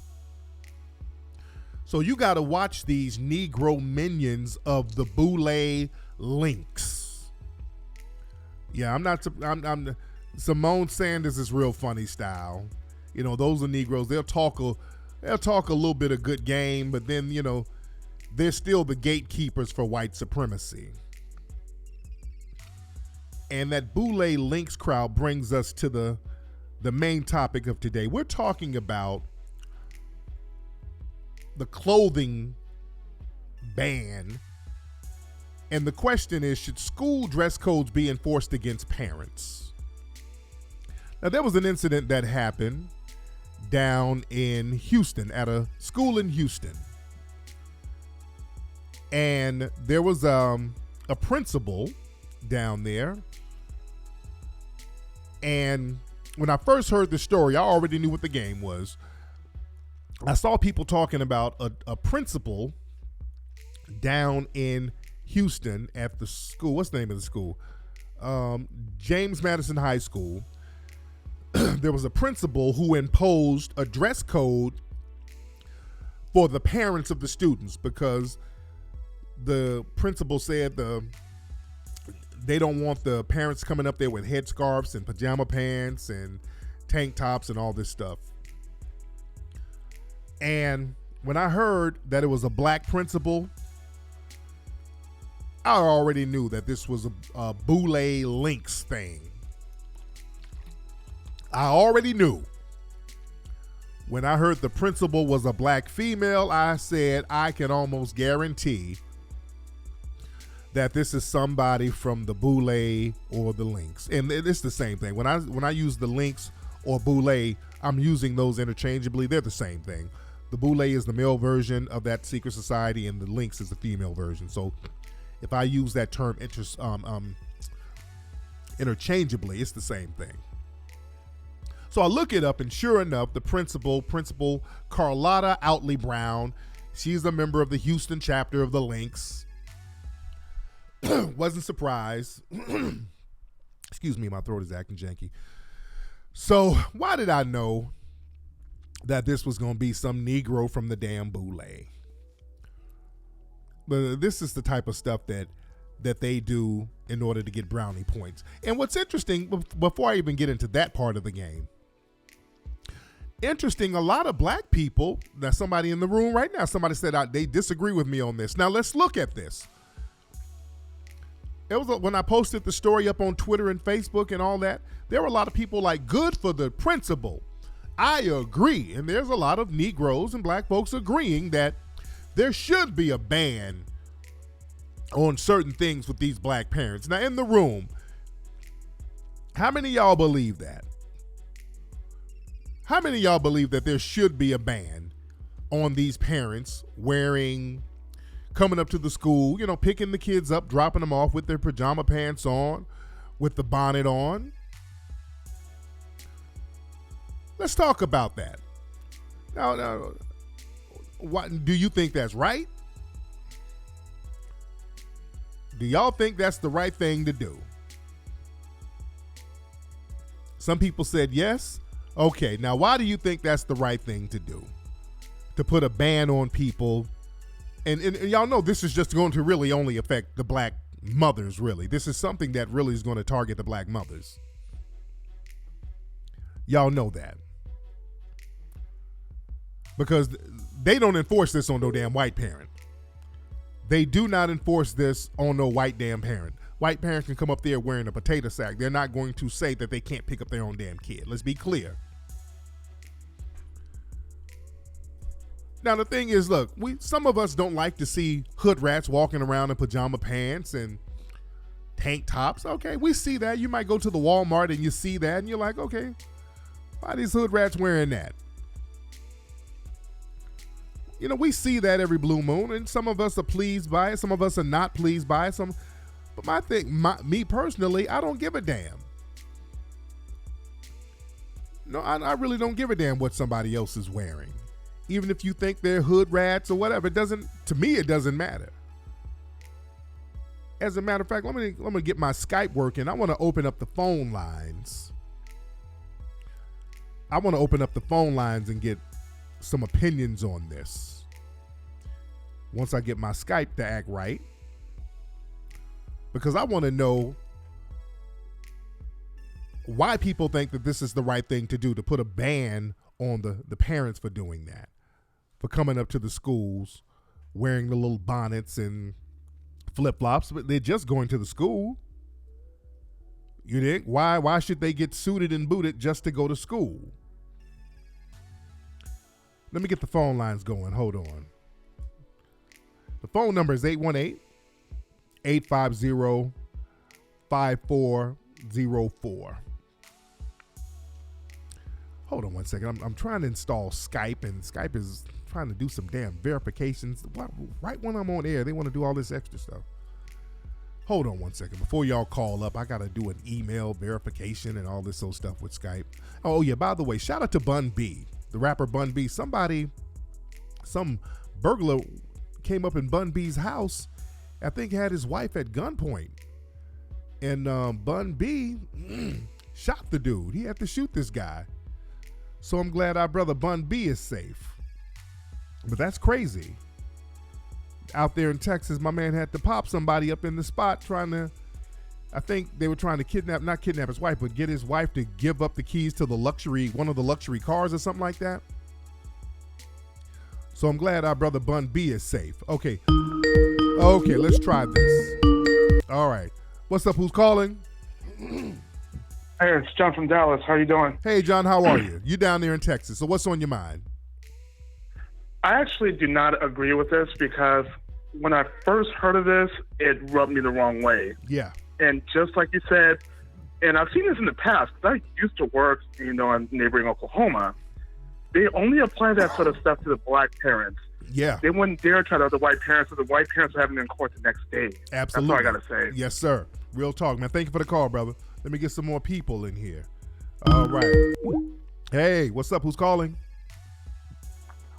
So you got to watch these Negro minions of the Boulay Links. Yeah, I'm Simone Sanders is real funny style. Those are Negroes. They'll talk a little bit of good game, but then, they're still the gatekeepers for white supremacy. And that Boulay Links crowd brings us to the the main topic of today. We're talking about the clothing ban. And the question is, should school dress codes be enforced against parents? Now, there was an incident that happened down in Houston, at a school in Houston. And there was a principal down there. And when I first heard the story, I already knew what the game was. I saw people talking about a principal down in Houston at the school. What's the name of the school? James Madison High School. There was a principal who imposed a dress code for the parents of the students because the principal said they don't want the parents coming up there with headscarves and pajama pants and tank tops and all this stuff. And when I heard that it was a black principal, I already knew that this was a Boule Lynx thing. I already knew. When I heard the principal was a black female, I said I can almost guarantee that this is somebody from the Boule or the Lynx. And it's the same thing. When I use the Lynx or Boule, I'm using those interchangeably. They're the same thing. The Boule is the male version of that secret society, and the Lynx is the female version. So if I use that term interchangeably, it's the same thing. So I look it up, and sure enough, the Principal Carlotta Outley Brown, she's a member of the Houston chapter of the Lynx. Wasn't surprised. Excuse me, my throat is acting janky. So why did I know that this was going to be some Negro from the damn Boule? But this is the type of stuff that they do in order to get brownie points. And what's interesting, before I even get into that part of the game, interesting, a lot of black people, there's somebody in the room right now, somebody said they disagree with me on this. Now let's look at this. It was when I posted the story up on Twitter and Facebook and all that, there were a lot of people like, good for the principal. I agree. And there's a lot of Negroes and black folks agreeing that there should be a ban on certain things with these black parents. Now in the room, how many of y'all believe that? How many of y'all believe that there should be a ban on these parents coming up to the school, picking the kids up, dropping them off with their pajama pants on, with the bonnet on? Let's talk about that. Now, what do you think that's right? Do y'all think that's the right thing to do? Some people said yes. Okay, now why do you think that's the right thing to do? To put a ban on people, and y'all know this is just going to really only affect the black mothers, really. This is something that really is going to target the black mothers. Y'all know that. Because they don't enforce this on no damn white parent. They do not enforce this on no white damn parent. White parents can come up there wearing a potato sack. They're not going to say that they can't pick up their own damn kid. Let's be clear. Now, the thing is, look, some of us don't like to see hood rats walking around in pajama pants and tank tops. Okay, we see that. You might go to the Walmart and you see that and you're like, okay, why are these hood rats wearing that? We see that every blue moon, and some of us are pleased by it. Some of us are not pleased by it. But me personally, I don't give a damn. No, I really don't give a damn what somebody else is wearing. Even if you think they're hood rats or whatever, to me, it doesn't matter. As a matter of fact, let me get my Skype working. I want to open up the phone lines. I want to open up the phone lines and get some opinions on this. Once I get my Skype to act right. Because I want to know why people think that this is the right thing to do, to put a ban on the parents for doing that, for coming up to the schools wearing the little bonnets and flip-flops, but they're just going to the school. You think? Why should they get suited and booted just to go to school? Let me get the phone lines going. Hold on. The phone number is 810-850-5404. Hold on one second. I'm trying to install Skype, and Skype is trying to do some damn verifications. Right when I'm on air, they want to do all this extra stuff. Hold on one second. Before y'all call up, I got to do an email verification and all this old stuff with Skype. Oh, yeah, by the way, shout out to Bun B, the rapper Bun B. Some burglar came up in Bun B's house, I think had his wife at gunpoint. And Bun B shot the dude. He had to shoot this guy. So I'm glad our brother Bun B is safe. But that's crazy. Out there in Texas, my man had to pop somebody up in the spot I think they were trying to not kidnap his wife, but get his wife to give up the keys to one of the luxury cars or something like that. So I'm glad our brother Bun B is safe. Okay, let's try this. All right. What's up? Who's calling? Hey, it's John from Dallas. How you doing? Hey, John, how are you? You down there in Texas, so what's on your mind? I actually do not agree with this because when I first heard of this, it rubbed me the wrong way. Yeah. And just like you said, and I've seen this in the past, because I used to work, in neighboring Oklahoma. They only apply that sort of stuff to the black parents. Yeah. They wouldn't dare try to the white parents, so the white parents are having them in court the next day. Absolutely. That's all I got to say. Yes, sir. Real talk, man. Thank you for the call, brother. Let me get some more people in here. All right. Hey, what's up? Who's calling?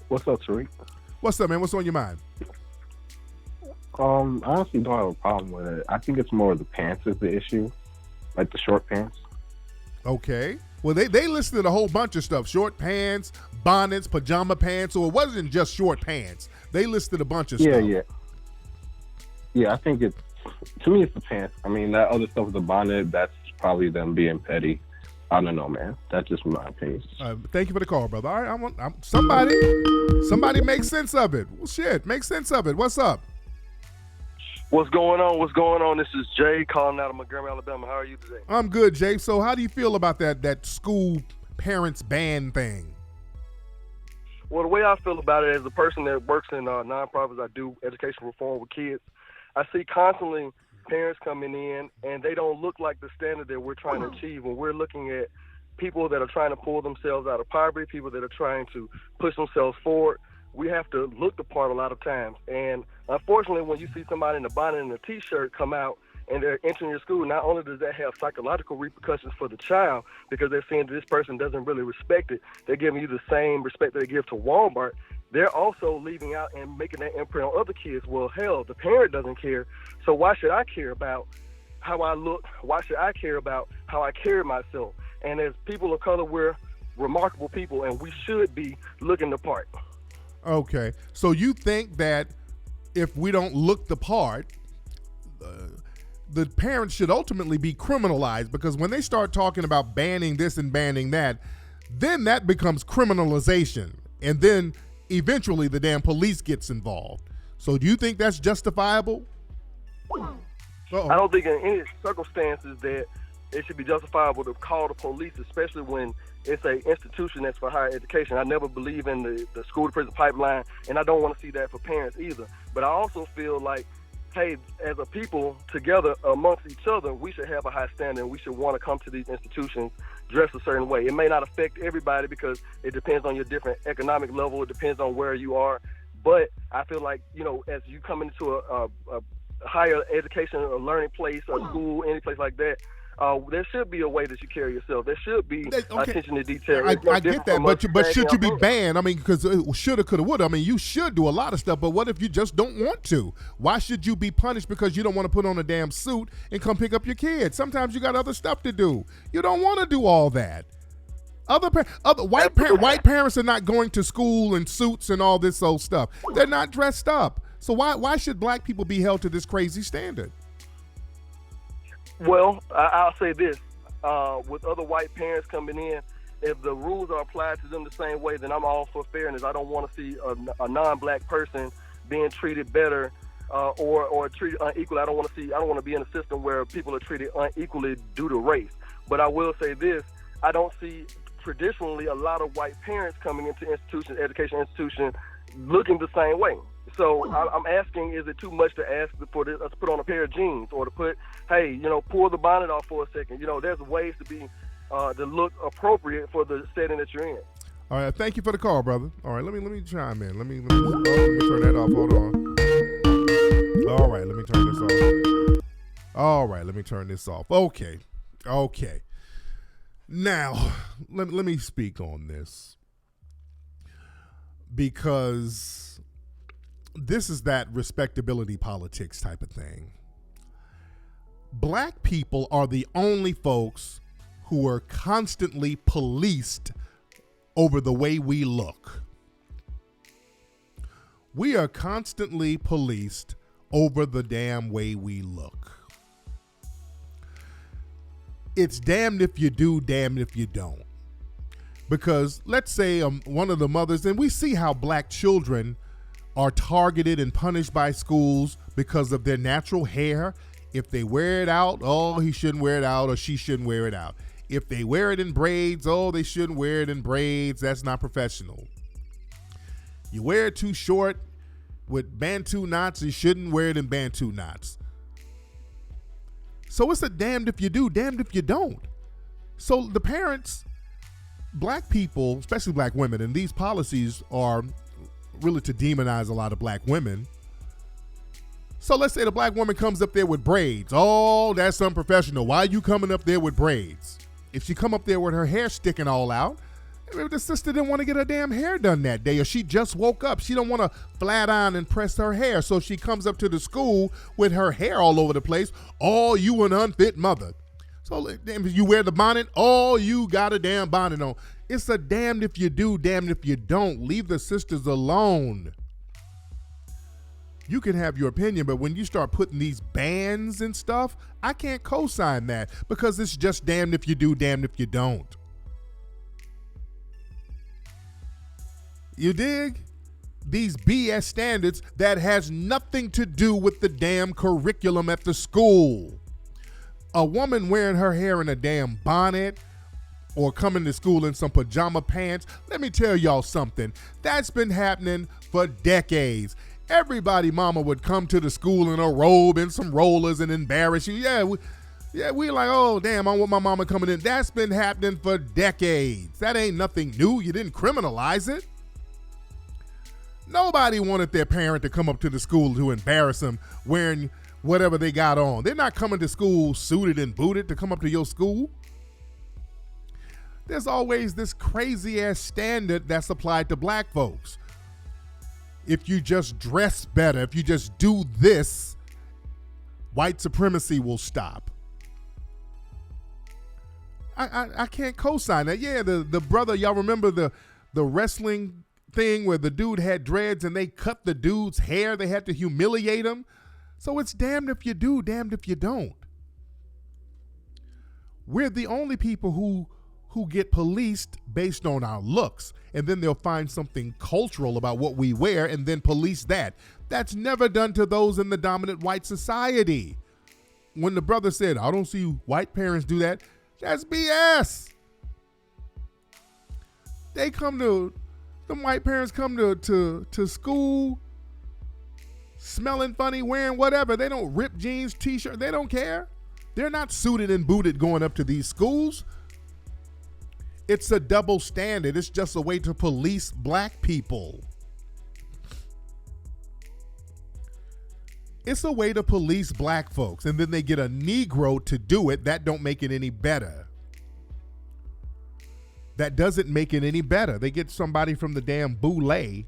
What's up, Tariq? What's up, man? What's on your mind? I honestly don't have a problem with it. I think it's more the pants is the issue, like the short pants. Okay. Well, they listed a whole bunch of stuff. Short pants, bonnets, pajama pants, or it wasn't just short pants. They listed a bunch of stuff. Yeah, I think to me it's the pants. I mean, that other stuff with the bonnet, that's probably them being petty. I don't know, man. That's just my opinion. Thank you for the call, brother. All right, somebody make sense of it. Well, shit, make sense of it. What's up? What's going on? This is Jay calling out of Montgomery, Alabama. How are you today? I'm good, Jay. So how do you feel about that school parents ban thing? Well, the way I feel about it as a person that works in nonprofits, I do education reform with kids. I see constantly parents coming in, and they don't look like the standard that we're trying to achieve. When we're looking at people that are trying to pull themselves out of poverty, people that are trying to push themselves forward, we have to look the part a lot of times. And unfortunately, when you see somebody in a bonnet and a T-shirt come out and they're entering your school, not only does that have psychological repercussions for the child because they're seeing that this person doesn't really respect it, they're giving you the same respect that they give to Walmart. They're also leaving out and making that imprint on other kids. Well, hell, the parent doesn't care. So why should I care about how I look? Why should I care about how I carry myself? And as people of color, we're remarkable people, and we should be looking the part. Okay. So you think that if we don't look the part, the parents should ultimately be criminalized, because when they start talking about banning this and banning that, then that becomes criminalization. And then eventually the damn police gets involved. So do you think that's justifiable? Uh-oh. I don't think in any circumstances that it should be justifiable to call the police, especially when it's an institution that's for higher education. I never believe in the school-to-prison pipeline, and I don't want to see that for parents either. But I also feel like, hey, as a people together amongst each other, we should have a high standard, and we should want to come to these institutions dressed a certain way. It may not affect everybody because it depends on your different economic level. It depends on where you are. But I feel like, as you come into a higher education or learning place or school, any place like that, there should be a way that you carry yourself. There should be attention to detail. I get that, but should you be banned? I mean, because shoulda, coulda, woulda. I mean, you should do a lot of stuff, but what if you just don't want to? Why should you be punished because you don't want to put on a damn suit and come pick up your kids? Sometimes you got other stuff to do. You don't want to do all that. White parents are not going to school in suits and all this old stuff. They're not dressed up. So why should black people be held to this crazy standard? Well, I'll say this. With other white parents coming in, if the rules are applied to them the same way, then I'm all for fairness. I don't want to see a non-black person being treated better or treated unequally. I don't want to be in a system where people are treated unequally due to race. But I will say this: I don't see traditionally a lot of white parents coming into education institutions, looking the same way. So I'm asking, is it too much to ask for us to put on a pair of jeans, or to put, hey, pull the bonnet off for a second? There's ways to look appropriate for the setting that you're in. All right, thank you for the call, brother. All right, let me chime in. Let me turn that off. Hold on. All right, let me turn this off. All right, let me turn this off. Okay. Now, let me speak on this, because this is that respectability politics type of thing. Black people are the only folks who are constantly policed over the way we look. We are constantly policed over the damn way we look. It's damned if you do, damned if you don't. Because let's say one of the mothers, and we see how black children are targeted and punished by schools because of their natural hair. If they wear it out, oh, he shouldn't wear it out, or she shouldn't wear it out. If they wear it in braids, oh, they shouldn't wear it in braids. That's not professional. You wear it too short with Bantu knots, you shouldn't wear it in Bantu knots. So it's a damned if you do, damned if you don't. So the parents, black people, especially black women, and these policies are really to demonize a lot of black women. So let's say the black woman comes up there with braids. Oh, that's unprofessional. Why are you coming up there with braids? If she come up there with her hair sticking all out, maybe the sister didn't want to get her damn hair done that day, or she just woke up. She don't want to flat iron and press her hair. So she comes up to the school with her hair all over the place. Oh, you an unfit mother. So if you wear the bonnet, oh, you got a damn bonnet on. It's a damned if you do, damned if you don't. Leave the sisters alone. You can have your opinion, but when you start putting these bans and stuff, I can't co-sign that, because it's just damned if you do, damned if you don't. You dig? These BS standards that has nothing to do with the damn curriculum at the school. A woman wearing her hair in a damn bonnet or coming to school in some pajama pants, let me tell y'all something. That's been happening for decades. Everybody mama would come to the school in a robe and some rollers and embarrass you. We like, oh, damn, I want my mama coming in. That's been happening for decades. That ain't nothing new. You didn't criminalize it. Nobody wanted their parent to come up to the school to embarrass them wearing whatever they got on. They're not coming to school suited and booted to come up to your school. There's always this crazy-ass standard that's applied to black folks. If you just dress better, if you just do this, white supremacy will stop. I can't co-sign that. Yeah, the brother, y'all remember the wrestling thing where the dude had dreads and they cut the dude's hair? They had to humiliate him. So it's damned if you do, damned if you don't. We're the only people who get policed based on our looks, and then they'll find something cultural about what we wear and then police that. That's never done to those in the dominant white society. When the brother said, I don't see white parents do that, that's BS. Them white parents come to school smelling funny, wearing whatever. They don't rip jeans, t-shirt. They don't care. They're not suited and booted going up to these schools. It's a double standard. It's just a way to police black people. It's a way to police black folks, and then they get a Negro to do it. That don't make it any better. That doesn't make it any better. They get somebody from the damn boule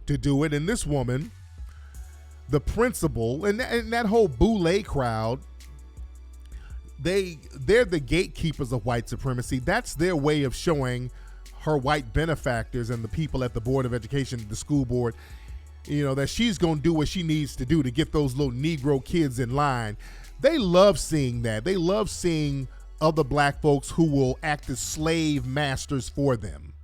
to do it, and this woman, the principal, and that whole boule crowd, they're the gatekeepers of white supremacy. That's their way of showing her white benefactors and the people at the Board of Education, the school board, that she's going to do what she needs to do to get those little Negro kids in line. They love seeing that. They love seeing other black folks who will act as slave masters for them,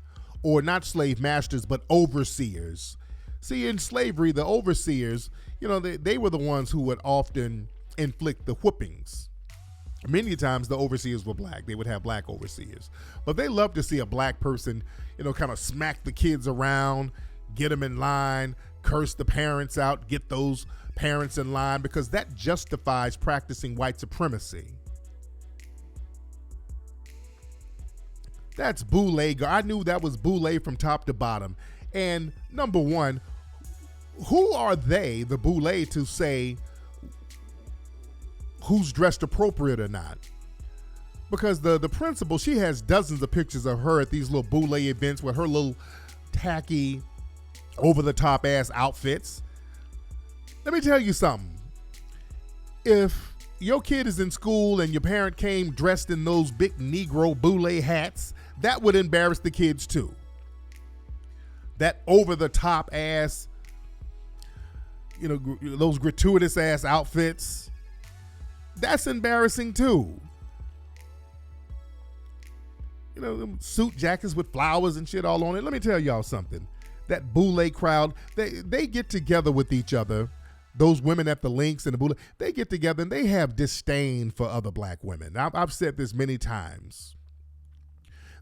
or not slave masters, but overseers. See, in slavery, the overseers, they were the ones who would often inflict the whoopings. Many times the overseers were black. They would have black overseers. But they loved to see a black person, kind of smack the kids around, get them in line, curse the parents out, get those parents in line, because that justifies practicing white supremacy. That's boule. I knew that was boule from top to bottom. And number one, who are they, the boule, to say who's dressed appropriate or not? Because the principal, she has dozens of pictures of her at these little boule events with her little tacky, over-the-top ass outfits. Let me tell you something. If your kid is in school and your parent came dressed in those big Negro boule hats, that would embarrass the kids too. That over-the-top ass, those gratuitous ass outfits, that's embarrassing too. Them suit jackets with flowers and shit all on it. Let me tell y'all something. That boule crowd, they get together with each other. Those women at the links and the boule, they get together and they have disdain for other black women. I've said this many times.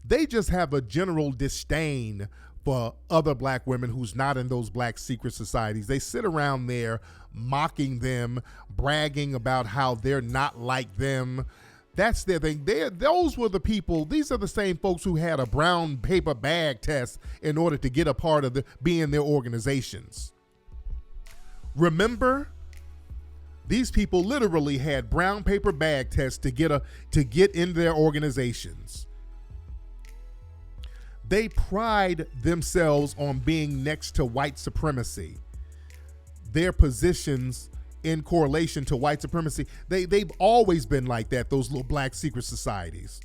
They just have a general disdain for other black women who's not in those black secret societies. They sit around there mocking them, bragging about how they're not like them. That's their thing. Those were the people, these are the same folks who had a brown paper bag test in order to get a part of being their organizations. Remember? These people literally had brown paper bag tests to get in their organizations. They pride themselves on being next to white supremacy. Their positions in correlation to white supremacy, they've always been like that, those little black secret societies.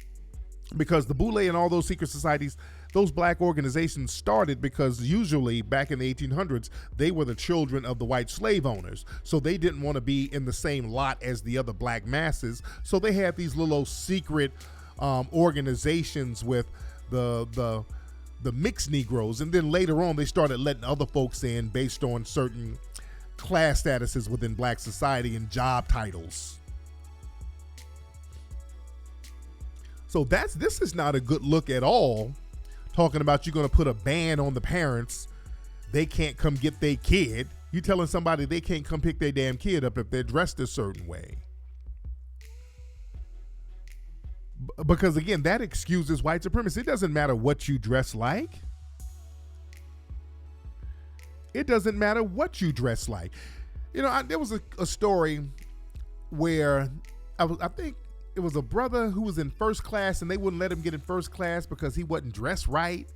Because the boule and all those secret societies, those black organizations started because usually back in the 1800s, they were the children of the white slave owners. So they didn't want to be in the same lot as the other black masses. So they had these little secret organizations with the mixed Negroes. And then later on, they started letting other folks in based on certain class statuses within black society and job titles. So this is not a good look at all. Talking about you're going to put a ban on the parents. They can't come get their kid. You telling somebody they can't come pick their damn kid up if they're dressed a certain way. Because again, that excuses white supremacy. It doesn't matter what you dress like. It doesn't matter what you dress like. There was a story where I think it was a brother who was in first class and they wouldn't let him get in first class because he wasn't dressed right.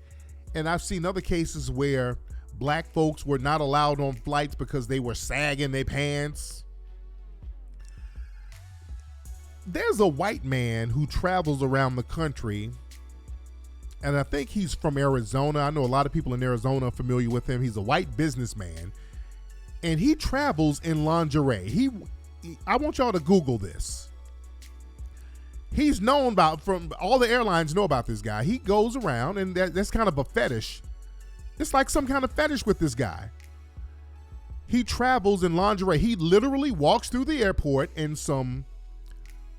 And I've seen other cases where black folks were not allowed on flights because they were sagging their pants. There's a white man who travels around the country, and I think he's from Arizona. I know a lot of people in Arizona are familiar with him. He's a white businessman, and he travels in lingerie. I want y'all to Google this. He's known from all the airlines know about this guy. He goes around, and that's kind of a fetish. It's like some kind of fetish with this guy. He travels in lingerie. He literally walks through the airport in some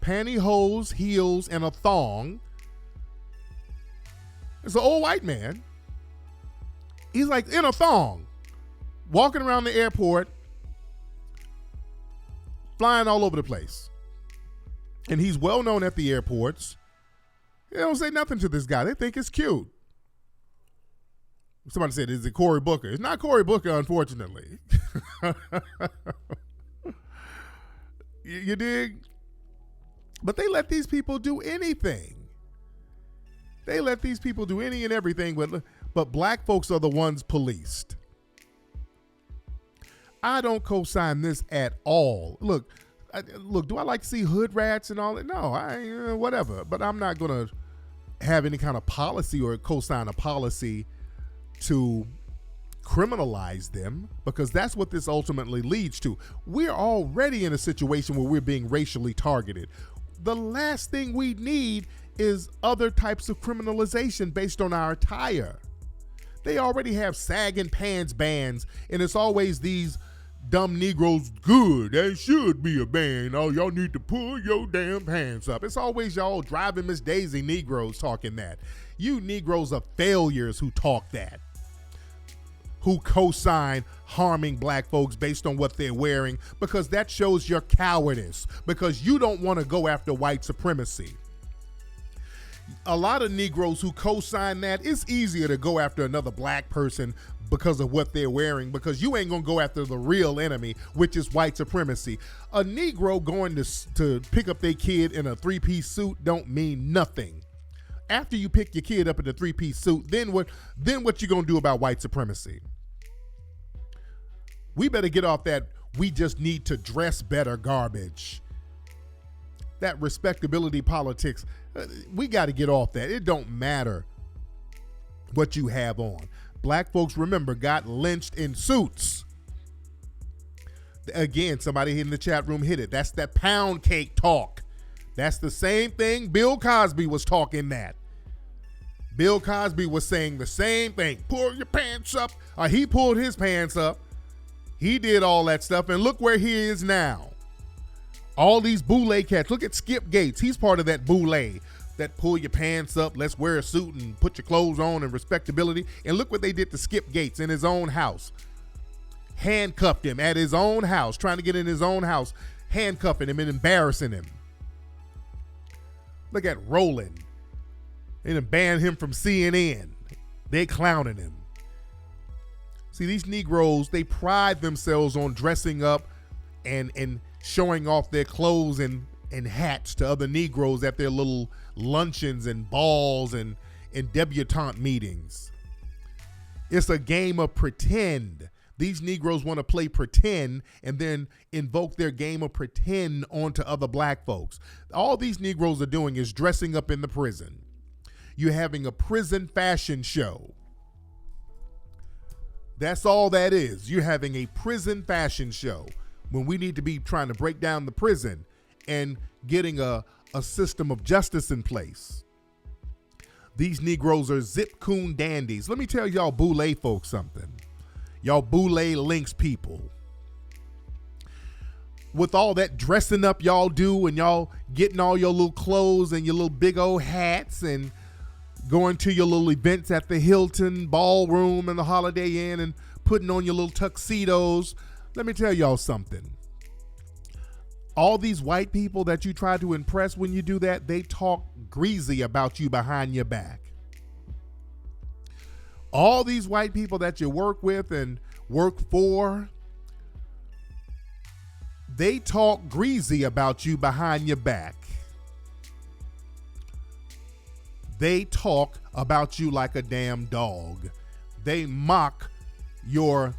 pantyhose, heels, and a thong. It's an old white man. He's like in a thong, walking around the airport, flying all over the place. And he's well known at the airports. They don't say nothing to this guy. They think it's cute. Somebody said, is it Cory Booker? It's not Cory Booker, unfortunately. You dig? But they let these people do anything. They let these people do any and everything, but black folks are the ones policed. I don't co-sign this at all. Look, do I like to see hood rats and all that? No, whatever. But I'm not going to have any kind of policy or co-sign a policy to criminalize them, because that's what this ultimately leads to. We're already in a situation where we're being racially targeted. The last thing we need is other types of criminalization based on our attire. They already have sagging pants bans, and it's always these dumb Negroes. Good, that should be a ban. Oh, y'all need to pull your damn pants up. It's always y'all driving Miss Daisy Negroes talking that. You Negroes are failures who talk that, who co-sign harming black folks based on what they're wearing, because that shows your cowardice, because you don't want to go after white supremacy. A lot of Negroes who co-sign that, it's easier to go after another black person because of what they're wearing, because you ain't gonna go after the real enemy, which is white supremacy. A Negro going to pick up their kid in a three-piece suit don't mean nothing. After you pick your kid up in a three-piece suit, then what you gonna do about white supremacy? We better get off that we just need to dress better garbage. That respectability politics, we got to get off that. It don't matter what you have on. Black folks, remember, got lynched in suits. Again, somebody in the chat room hit it. That's that pound cake talk. That's the same thing Bill Cosby was talking that. Bill Cosby was saying the same thing. Pull your pants up. He pulled his pants up. He did all that stuff, and look where he is now. All these boule cats. Look at Skip Gates. He's part of that boule, that pull your pants up, let's wear a suit and put your clothes on and respectability. And look what they did to Skip Gates in his own house. Handcuffed him at his own house, trying to get in his own house, handcuffing him and embarrassing him. Look at Roland. They done banned him from CNN. They clowning him. See, these Negroes, they pride themselves on dressing up and showing off their clothes and hats to other Negroes at their little luncheons and balls and debutante meetings. It's a game of pretend. These Negroes want to play pretend and then invoke their game of pretend onto other black folks. All these Negroes are doing is dressing up in the prison. You're having a prison fashion show. That's all that is. You're having a prison fashion show when we need to be trying to break down the prison and getting a system of justice in place. These Negroes are zip coon dandies. Let me tell y'all boule folks something. Y'all boule links people. With all that dressing up y'all do and y'all getting all your little clothes and your little big old hats and going to your little events at the Hilton Ballroom and the Holiday Inn and putting on your little tuxedos. Let me tell y'all something. All these white people that you try to impress when you do that, they talk greasy about you behind your back. All these white people that you work with and work for, they talk greasy about you behind your back. They talk about you like a damn dog. They mock your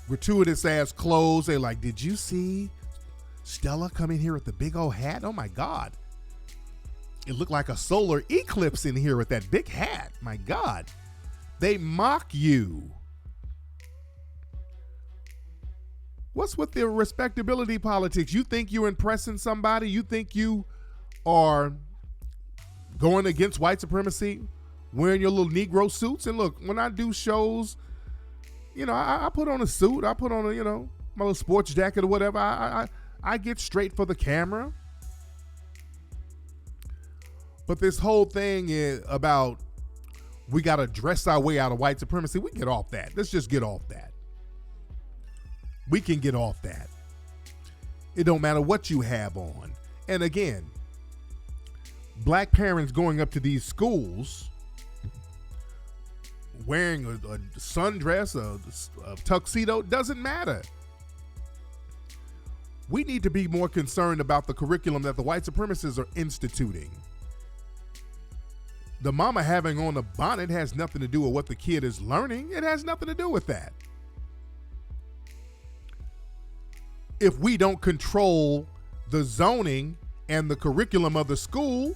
gratuitous ass clothes. They're like, did you see Stella come in here with the big old hat? Oh my God. It looked like a solar eclipse in here with that big hat. My God. They mock you. What's with the respectability politics? You think you're impressing somebody? You think you are going against white supremacy, wearing your little Negro suits? And look, when I do shows, you know, I put on a suit. I put on a, my little sports jacket or whatever. I get straight for the camera. But this whole thing is about we got to dress our way out of white supremacy. We get off that. Let's just get off that. We can get off that. It don't matter what you have on. And again, black parents going up to these schools wearing a sundress, a tuxedo, doesn't matter. We need to be more concerned about the curriculum that the white supremacists are instituting. The mama having on a bonnet has nothing to do with what the kid is learning. It has nothing to do with that. If we don't control the zoning and the curriculum of the school,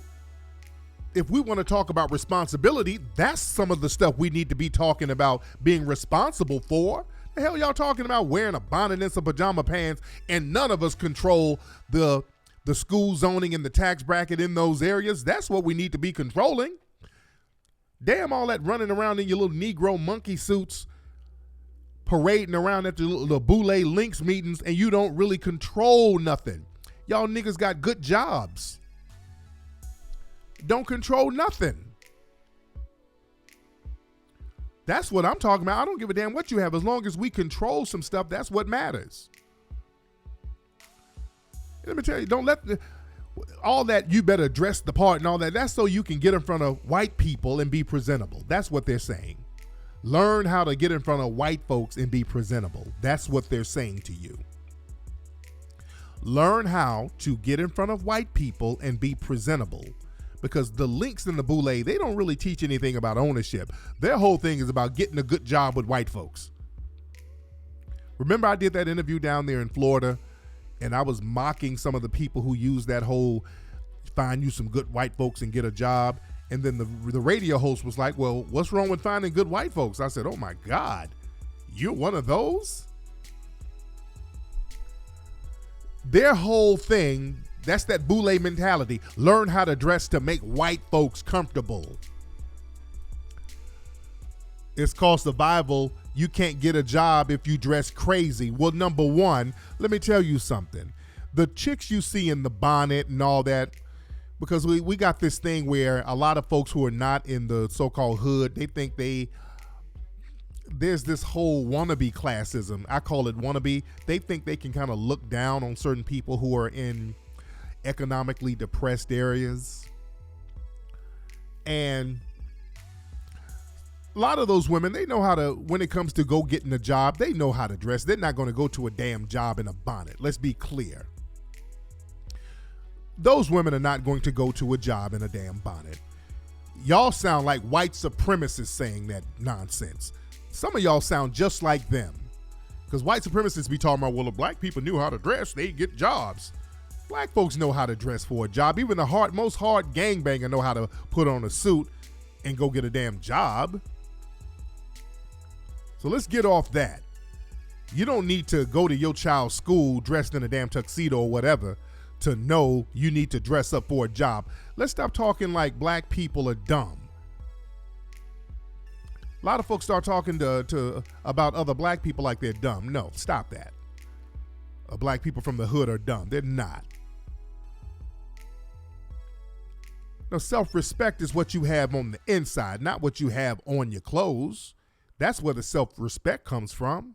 if we want to talk about responsibility, that's some of the stuff we need to be talking about being responsible for. The hell y'all talking about wearing a bonnet and some pajama pants, and none of us control the school zoning and the tax bracket in those areas? That's what we need to be controlling. Damn all that running around in your little Negro monkey suits, parading around at the Boule Links meetings, and you don't really control nothing. Y'all niggas got good jobs. Don't control nothing. That's what I'm talking about. I don't give a damn what you have. As long as we control some stuff, that's what matters. Let me tell you, don't let all that you better dress the part and all that. That's so you can get in front of white people and be presentable. That's what they're saying. Learn how to get in front of white folks and be presentable. That's what they're saying to you. Learn how to get in front of white people and be presentable. Because the Links and the Boule, they don't really teach anything about ownership. Their whole thing is about getting a good job with white folks. Remember I did that interview down there in Florida, and I was mocking some of the people who use that whole find you some good white folks and get a job. And then the radio host was like, well, what's wrong with finding good white folks? I said, oh my God, you're one of those? Their whole thing, that's that Boule mentality. Learn how to dress to make white folks comfortable. It's called survival. You can't get a job if you dress crazy. Well, number one, let me tell you something. The chicks you see in the bonnet and all that, because we got this thing where a lot of folks who are not in the so-called hood, they think there's this whole wannabe classism. I call it wannabe. They think they can kind of look down on certain people who are in economically depressed areas. And a lot of those women, they know how to, when it comes to go getting a job, they know how to dress. They're not going to go to a damn job in a bonnet. Let's be clear. Those women are not going to go to a job in a damn bonnet. Y'all sound like white supremacists saying that nonsense. Some of y'all sound just like them. Because white supremacists be talking about, well, if black people knew how to dress, they'd get jobs. Black folks know how to dress for a job. Even the most hard gangbanger know how to put on a suit and go get a damn job. So let's get off that. You don't need to go to your child's school dressed in a damn tuxedo or whatever to know you need to dress up for a job. Let's stop talking like black people are dumb. A lot of folks start talking to about other black people like they're dumb. No, stop that. Black people from the hood are dumb. They're not. No, self-respect is what you have on the inside, not what you have on your clothes. That's where the self-respect comes from.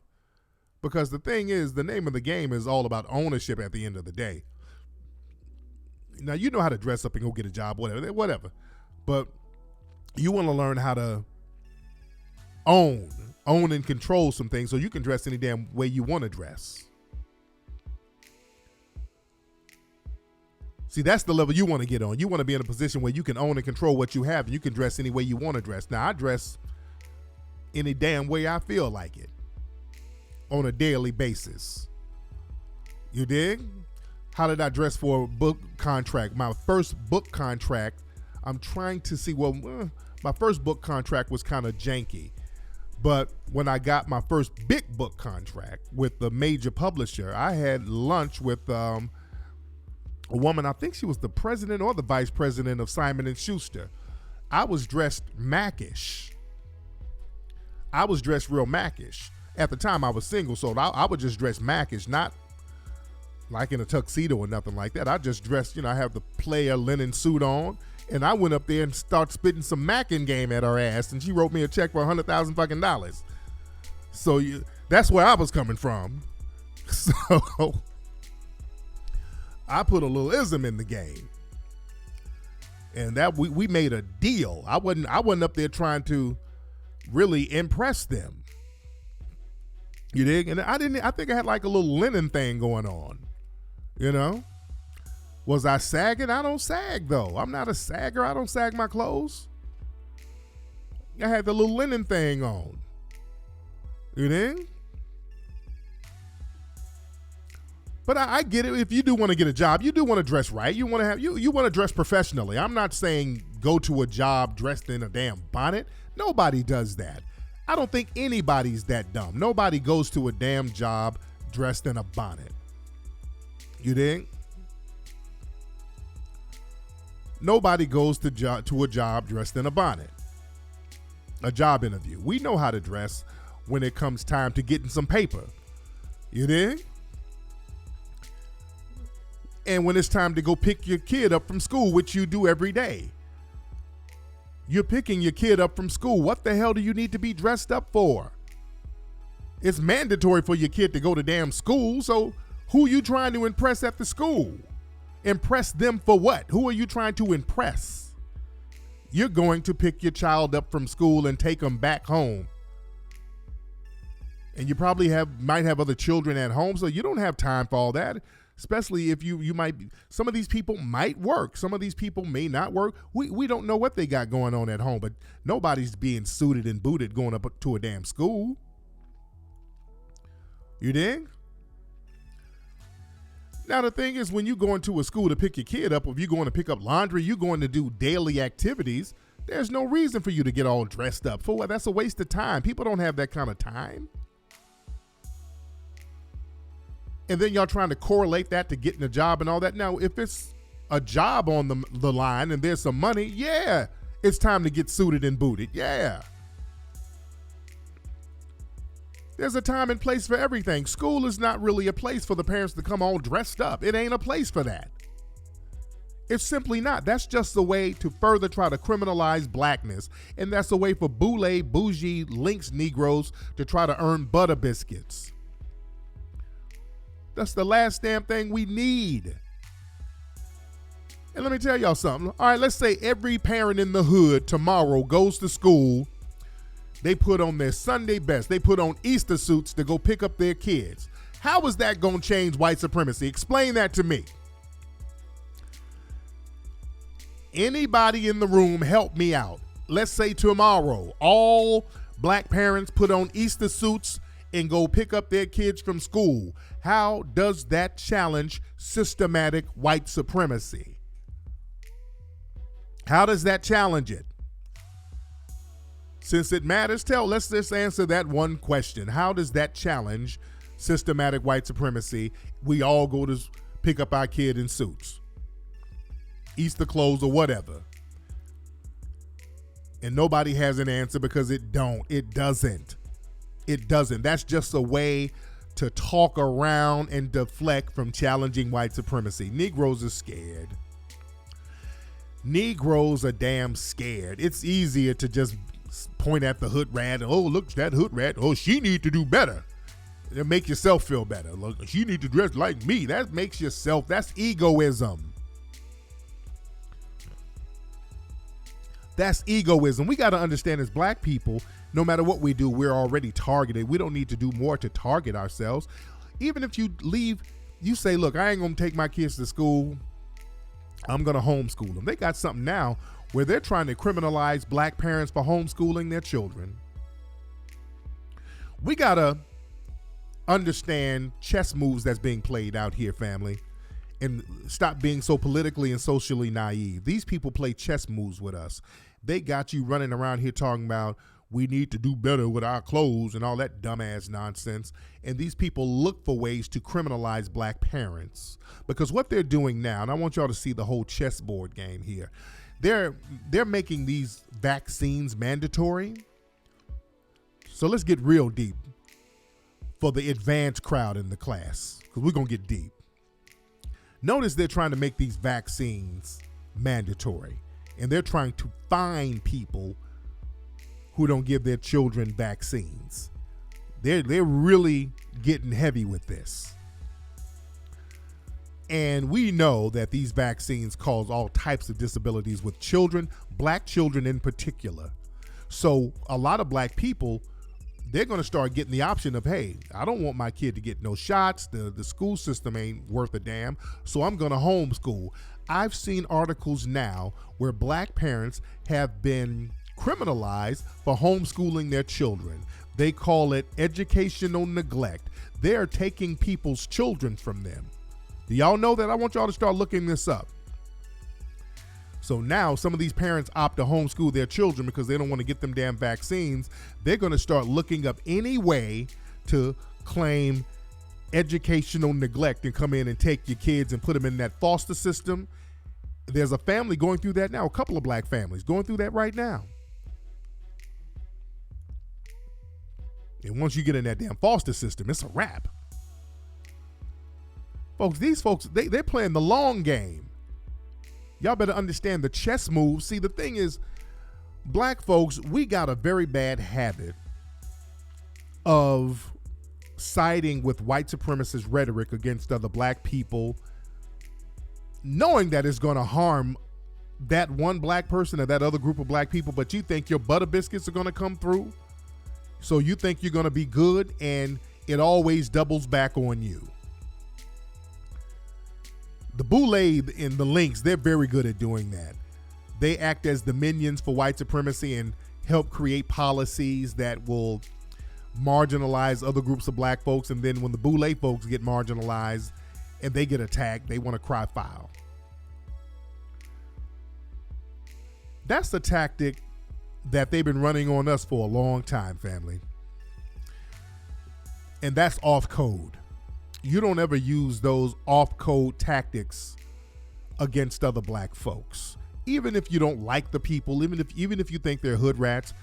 Because the thing is, the name of the game is all about ownership at the end of the day. Now, you know how to dress up and go get a job, whatever. But you want to learn how to own and control some things so you can dress any damn way you want to dress. See, that's the level you want to get on. You want to be in a position where you can own and control what you have, and you can dress any way you want to dress. Now, I dress any damn way I feel like it on a daily basis. You dig? How did I dress for a book contract? My first book contract, I'm trying to see, my first book contract was kind of janky. But when I got my first big book contract with the major publisher, I had lunch with a woman, I think she was the president or the vice president of Simon & Schuster. I was dressed Mac-ish. I was dressed real Mac-ish. At the time I was single, so I would just dress Mac-ish, not like in a tuxedo or nothing like that. I just dressed, I have the player linen suit on, and I went up there and started spitting some Mackin game at her ass, and she wrote me a check for $100,000 fucking dollars. So that's where I was coming from. So I put a little ism in the game, and that we made a deal. I wasn't up there trying to really impress them. You dig? And I think I had like a little linen thing going on. Was I sagging? I don't sag though. I'm not a sagger. I don't sag my clothes. I had the little linen thing on. You dig? But I get it. If you do want to get a job, you do want to dress right. You want to have you want to dress professionally. I'm not saying go to a job dressed in a damn bonnet. Nobody does that. I don't think anybody's that dumb. Nobody goes to a damn job dressed in a bonnet. You dig? Nobody goes to a job dressed in a bonnet. a job interview. We know how to dress when it comes time to getting some paper. You dig? And when it's time to go pick your kid up from school, which you do every day. You're picking your kid up from school. What the hell do you need to be dressed up for? It's mandatory for your kid to go to damn school, so who are you trying to impress at the school? Impress them for what? Who are you trying to impress? You're going to pick your child up from school and take them back home. And you probably might have other children at home, so you don't have time for all that. Especially if you might be, some of these people might work. Some of these people may not work. We don't know what they got going on at home, but nobody's being suited and booted going up to a damn school. You dig? Now, the thing is, when you go into a school to pick your kid up, or if you're going to pick up laundry, you're going to do daily activities, there's no reason for you to get all dressed up. For what? That's a waste of time. People don't have that kind of time. And then y'all trying to correlate that to getting a job and all that. Now, if it's a job on the line and there's some money, yeah, it's time to get suited and booted. Yeah. There's a time and place for everything. School is not really a place for the parents to come all dressed up. It ain't a place for that. It's simply not. That's just a way to further try to criminalize blackness. And that's a way for boule, bougie, lynx Negroes to try to earn butter biscuits. That's the last damn thing we need. And let me tell y'all something. All right, let's say every parent in the hood tomorrow goes to school. They put on their Sunday best. They put on Easter suits to go pick up their kids. How is that going to change white supremacy? Explain that to me. Anybody in the room help me out. Let's say tomorrow, all black parents put on Easter suits and go pick up their kids from school. How does that challenge systematic white supremacy? How does that challenge it? Since it matters, let's just answer that one question. How does that challenge systematic white supremacy? We all go to pick up our kid in suits, Easter clothes or whatever. And nobody has an answer because it doesn't. It doesn't. That's just a way to talk around and deflect from challenging white supremacy. Negroes are scared. Negroes are damn scared. It's easier to just point at the hood rat. Oh, look, that hood rat. Oh, she need to do better. It'll make yourself feel better. Look, she need to dress like me. That makes yourself, that's egoism. That's egoism. We got to understand as black people, no matter what we do, we're already targeted. We don't need to do more to target ourselves. Even if you leave, you say, look, I ain't going to take my kids to school. I'm going to homeschool them. They got something now where they're trying to criminalize black parents for homeschooling their children. We got to understand chess moves that's being played out here, family, and stop being so politically and socially naive. These people play chess moves with us. They got you running around here talking about we need to do better with our clothes and all that dumbass nonsense. And these people look for ways to criminalize black parents, because what they're doing now, and I want y'all to see the whole chessboard game here, they're making these vaccines mandatory. So let's get real deep for the advanced crowd in the class, because we're going to get deep. Notice they're trying to make these vaccines mandatory, and they're trying to fine people who don't give their children vaccines. They're really getting heavy with this. And we know that these vaccines cause all types of disabilities with children, black children in particular. So a lot of black people, they're going to start getting the option of, hey, I don't want my kid to get no shots. The school system ain't worth a damn, so I'm going to homeschool. I've seen articles now where black parents have been criminalized for homeschooling their children. They call it educational neglect. They're taking people's children from them. Do y'all know that? I want y'all to start looking this up. So now some of these parents opt to homeschool their children because they don't want to get them damn vaccines. They're going to start looking up any way to claim educational neglect and come in and take your kids and put them in that foster system. There's a family going through that now, a couple of black families going through that right now. And once you get in that damn foster system, it's a wrap. Folks, these folks, they're playing the long game. Y'all better understand the chess moves. See, the thing is, black folks, we got a very bad habit of siding with white supremacist rhetoric against other black people, knowing that it's going to harm that one black person or that other group of black people, but you think your butter biscuits are going to come through. So you think you're going to be good, and it always doubles back on you. The Boule and the Lynx, they're very good at doing that. They act as the minions for white supremacy and help create policies that will marginalize other groups of black folks. And then when the Boule folks get marginalized and they get attacked, they want to cry foul. That's the tactic that they've been running on us for a long time, family. And that's off code. You don't ever use those off-code tactics against other black folks. Even if you don't like the people, even if you think they're hood rats,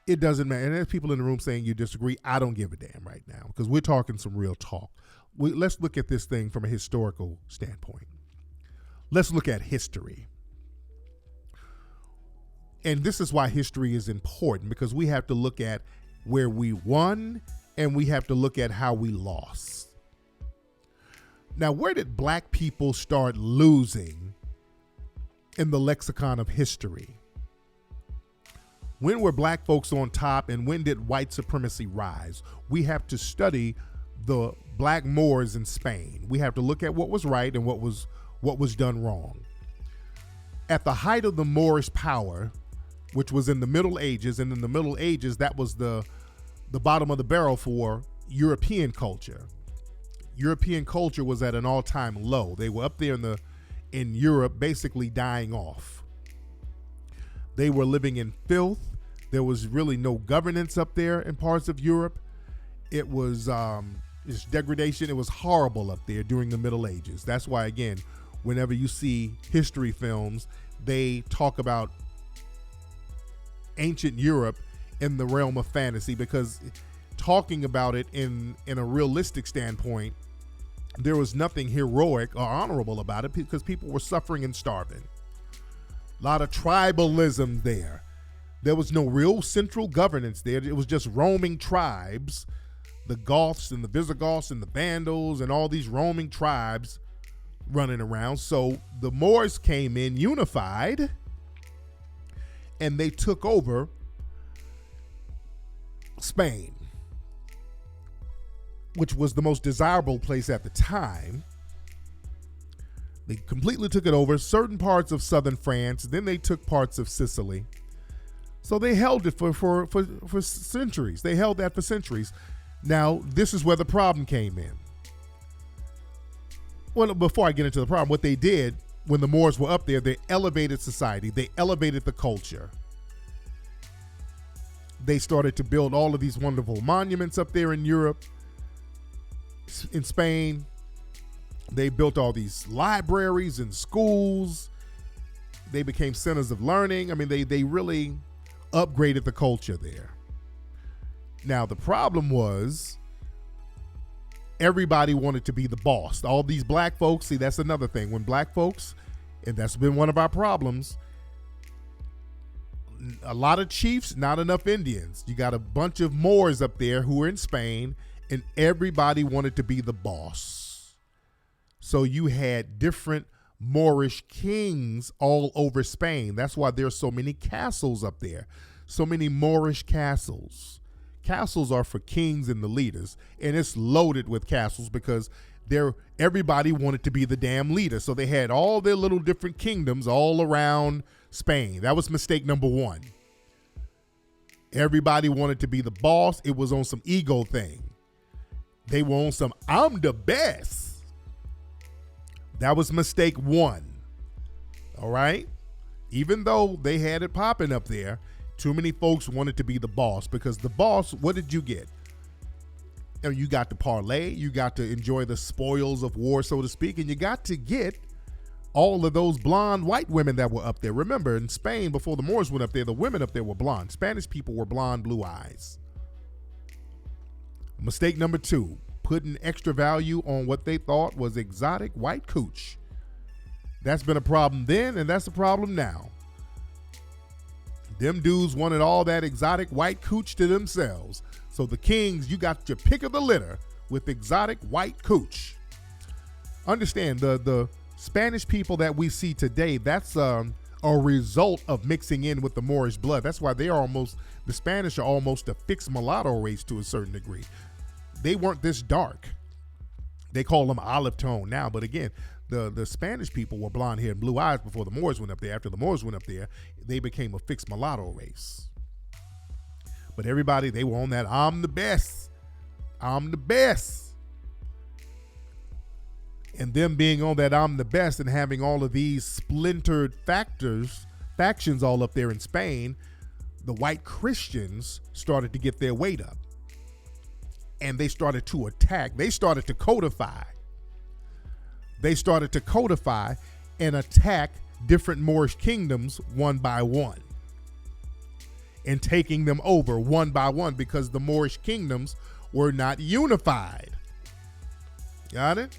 it doesn't matter. And there's people in the room saying you disagree. I don't give a damn right now because we're talking some real talk. Let's look at this thing from a historical standpoint. Let's look at history. And this is why history is important, because we have to look at where we won and we have to look at how we lost. Now, where did black people start losing in the lexicon of history? When were black folks on top, and when did white supremacy rise? We have to study the black Moors in Spain. We have to look at what was right and what was done wrong. At the height of the Moorish power, which was in the Middle Ages, and in the Middle Ages, that was the bottom of the barrel for European culture. European culture was at an all-time low. They were up there in Europe, basically dying off. They were living in filth. There was really no governance up there in parts of Europe. It was it's degradation. It was horrible up there during the Middle Ages. That's why, again, whenever you see history films, they talk about ancient Europe in the realm of fantasy, because talking about it in a realistic standpoint, there was nothing heroic or honorable about it because people were suffering and starving. A lot of tribalism there. There was no real central governance there. It was just roaming tribes, the Goths and the Visigoths and the Vandals and all these roaming tribes running around. So the Moors came in unified and they took over Spain, which was the most desirable place at the time. They completely took it over, certain parts of southern France, then they took parts of Sicily. So they held it for centuries. They held that for centuries. Now, this is where the problem came in. Well, before I get into the problem, what they did when the Moors were up there, they elevated society. They elevated the culture. They started to build all of these wonderful monuments up there in Europe. In Spain, they built all these libraries and schools. They became centers of learning. I mean, they really upgraded the culture there. Now, the problem was everybody wanted to be the boss. All these black folks, see, that's another thing. When black folks, and that's been one of our problems, a lot of chiefs, not enough Indians. You got a bunch of Moors up there who are in Spain, and everybody wanted to be the boss. So you had different Moorish kings all over Spain. That's why there's so many castles up there. So many Moorish castles. Castles are for kings and the leaders, and it's loaded with castles because everybody wanted to be the damn leader. So they had all their little different kingdoms all around Spain. That was mistake number one. Everybody wanted to be the boss. It was on some ego thing. They were on some, I'm the best. That was mistake one. All right? Even though they had it popping up there, too many folks wanted to be the boss, because the boss, what did you get? You got to parlay, you got to enjoy the spoils of war, so to speak, and you got to get all of those blonde white women that were up there. Remember, in Spain, before the Moors went up there, the women up there were blonde. Spanish people were blonde, blue eyes. Mistake number 2, putting extra value on what they thought was exotic white cooch. That's been a problem then, and that's a problem now. Them dudes wanted all that exotic white cooch to themselves. So the kings, you got your pick of the litter with exotic white cooch. Understand, the Spanish people that we see today, that's a result of mixing in with the Moorish blood. That's why the Spanish are almost a fixed mulatto race to a certain degree. They weren't this dark. They call them olive tone now, but again, the Spanish people were blonde hair and blue eyes before the Moors went up there. After the Moors went up there, they became a fixed mulatto race. But everybody, they were on that I'm the best. I'm the best. And them being on that I'm the best and having all of these splintered factions all up there in Spain, the white Christians started to get their weight up. And they started to attack. They started to codify. They started to codify and attack different Moorish kingdoms one by one and taking them over one by one because the Moorish kingdoms were not unified. Got it?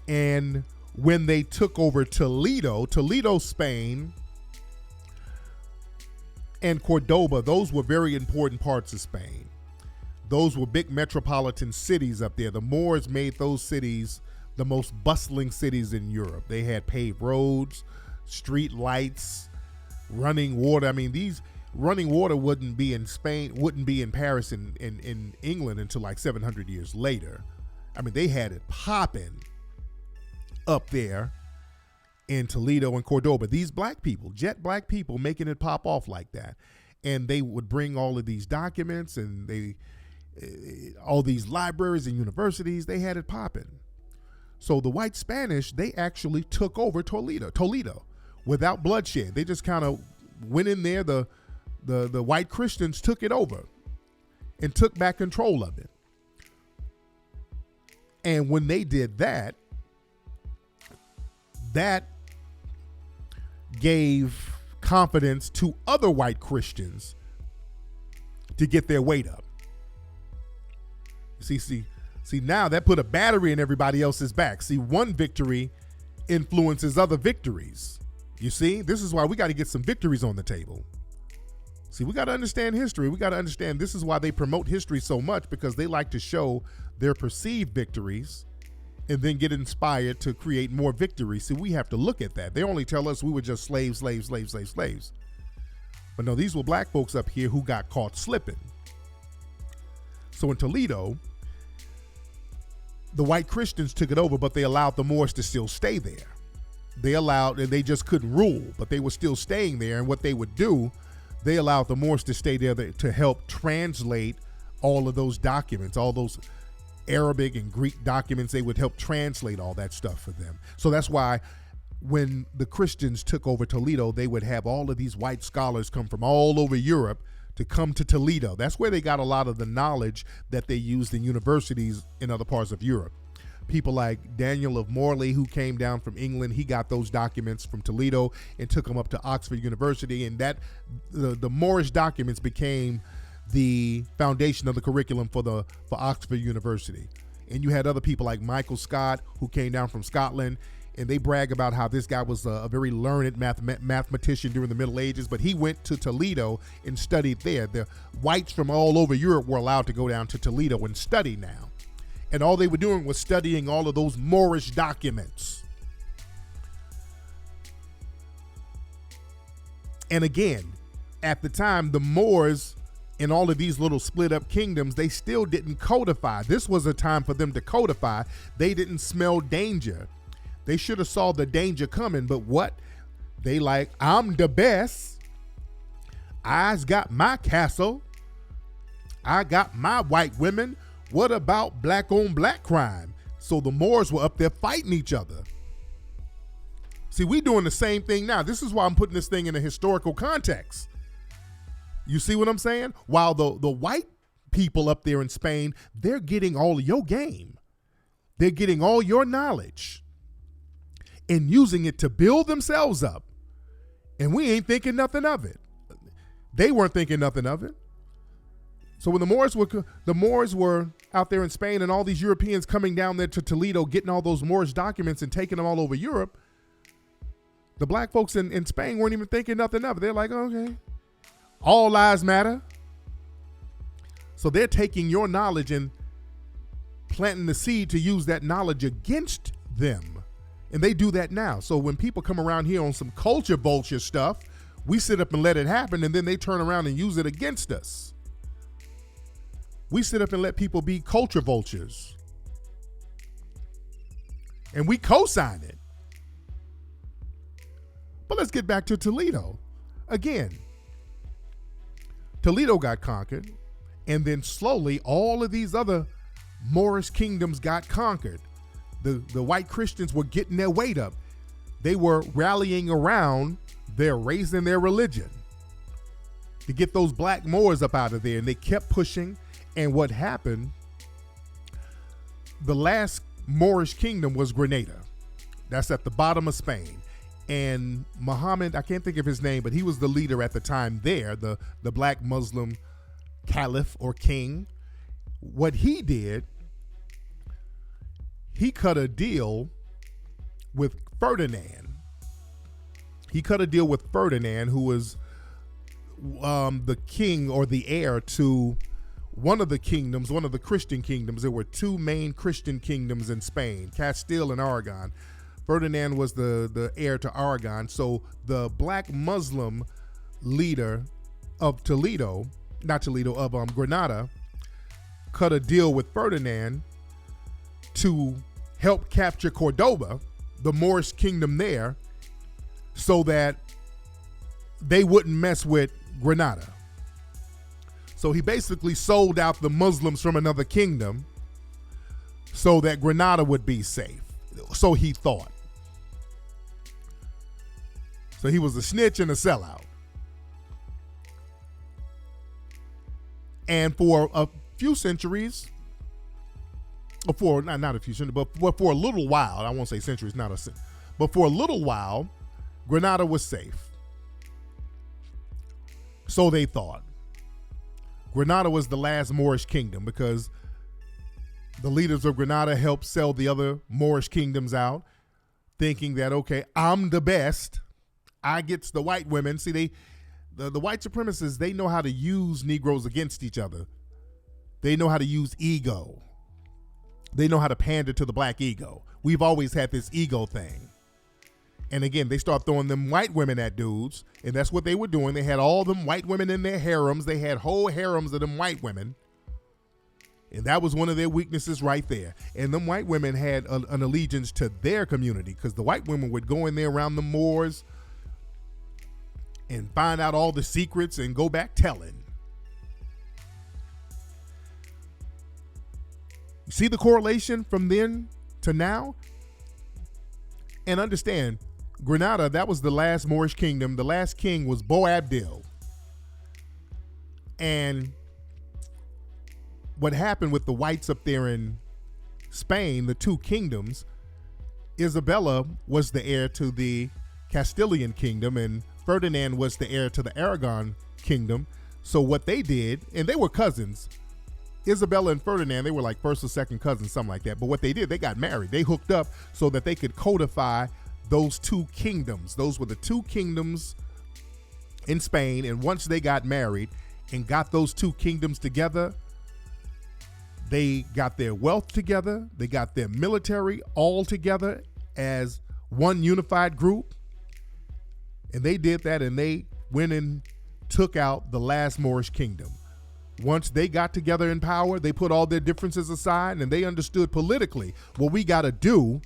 And when they took over Toledo, Spain, and Cordoba, those were very important parts of Spain. Those were big metropolitan cities up there. The Moors made those cities the most bustling cities in Europe. They had paved roads, street lights, running water. I mean, these running water wouldn't be in Spain, wouldn't be in Paris and in England until like 700 years later. I mean, they had it popping up there in Toledo and Cordoba. These black people, jet black people, making it pop off like that. And they would bring all of these documents and all these libraries and universities, they had it popping. So the white Spanish, they actually took over Toledo without bloodshed. They just kind of went in there. The white Christians took it over and took back control of it. And when they did that, that gave confidence to other white Christians to get their weight up. See, now that put a battery in everybody else's back. See, one victory influences other victories. You see, this is why we got to get some victories on the table. See, we got to understand history. We got to understand this is why they promote history so much, because they like to show their perceived victories and then get inspired to create more victories. See, we have to look at that. They only tell us we were just slaves. But no, these were black folks up here who got caught slipping. So in Toledo, the white Christians took it over, but they allowed the Moors to still stay there. And they just couldn't rule, but they were still staying there. And what they would do, they allowed the Moors to stay there to help translate all of those documents, all those Arabic and Greek documents. They would help translate all that stuff for them. So that's why when the Christians took over Toledo, they would have all of these white scholars come from all over Europe to come to Toledo. That's where they got a lot of the knowledge that they used in universities in other parts of Europe. People like Daniel of Morley, who came down from England, he got those documents from Toledo and took them up to Oxford University, and that the Moorish documents became the foundation of the curriculum for Oxford University. And you had other people like Michael Scott, who came down from Scotland, and they brag about how this guy was a very learned mathematician during the Middle Ages, but he went to Toledo and studied there. The whites from all over Europe were allowed to go down to Toledo and study now. And all they were doing was studying all of those Moorish documents. And again, at the time, the Moors in all of these little split up kingdoms, they still didn't codify. This was a time for them to codify. They didn't smell danger. They should have saw the danger coming, but what? They like, I'm the best. I's got my castle. I got my white women. What about black on black crime? So the Moors were up there fighting each other. See, we doing the same thing now. This is why I'm putting this thing in a historical context. You see what I'm saying? While the white people up there in Spain, they're getting all of your game. They're getting all your knowledge and using it to build themselves up. And we ain't thinking nothing of it. They weren't thinking nothing of it. So when the Moors were out there in Spain and all these Europeans coming down there to Toledo, getting all those Moorish documents and taking them all over Europe, the black folks in Spain weren't even thinking nothing of it. They're like, okay, all lives matter. So they're taking your knowledge and planting the seed to use that knowledge against them. And they do that now. So when people come around here on some culture vulture stuff, we sit up and let it happen, and then they turn around and use it against us. We sit up and let people be culture vultures. And we co-sign it. But let's get back to Toledo. Again, Toledo got conquered, and then slowly all of these other Moorish kingdoms got conquered. The white Christians were getting their weight up. They were rallying around their race and their religion to get those black Moors up out of there, and they kept pushing. And what happened, the last Moorish kingdom was Grenada. That's at the bottom of Spain. And Muhammad, I can't think of his name, but he was the leader at the time there, the black Muslim caliph or king. What he did, he cut a deal with Ferdinand. He cut a deal with Ferdinand, who was the king or the heir to one of the kingdoms, one of the Christian kingdoms. There were two main Christian kingdoms in Spain, Castile and Aragon. Ferdinand was the heir to Aragon. So the black Muslim leader of Granada, cut a deal with Ferdinand to help capture Cordoba, the Moorish kingdom there, so that they wouldn't mess with Granada. So he basically sold out the Muslims from another kingdom so that Granada would be safe. So he thought. So he was a snitch and a sellout. And for a few centuries, or for not a few centuries, but for a little while, I won't say centuries, but for a little while, Granada was safe. So they thought. Granada was the last Moorish kingdom because the leaders of Granada helped sell the other Moorish kingdoms out, thinking that, okay, I'm the best. I gets the white women. See, the white supremacists, they know how to use Negroes against each other. They know how to use ego. They know how to pander to the black ego. We've always had this ego thing. And again, they start throwing them white women at dudes, and that's what they were doing. They had all them white women in their harems. They had whole harems of them white women. And that was one of their weaknesses right there. And them white women had an allegiance to their community, because the white women would go in there around the Moors and find out all the secrets and go back telling. You see the correlation from then to now? And understand, Granada, that was the last Moorish kingdom. The last king was Boabdil. And what happened with the whites up there in Spain, the two kingdoms, Isabella was the heir to the Castilian kingdom, and Ferdinand was the heir to the Aragon kingdom. So what they did, and they were cousins, Isabella and Ferdinand, they were like first or second cousins, something like that. But what they did, they got married. They hooked up so that they could codify those two kingdoms. Those were the two kingdoms in Spain. And once they got married and got those two kingdoms together, they got their wealth together. They got their military all together as one unified group. And they did that, and they went and took out the last Moorish kingdom. Once they got together in power, they put all their differences aside, and they understood politically what we got to do.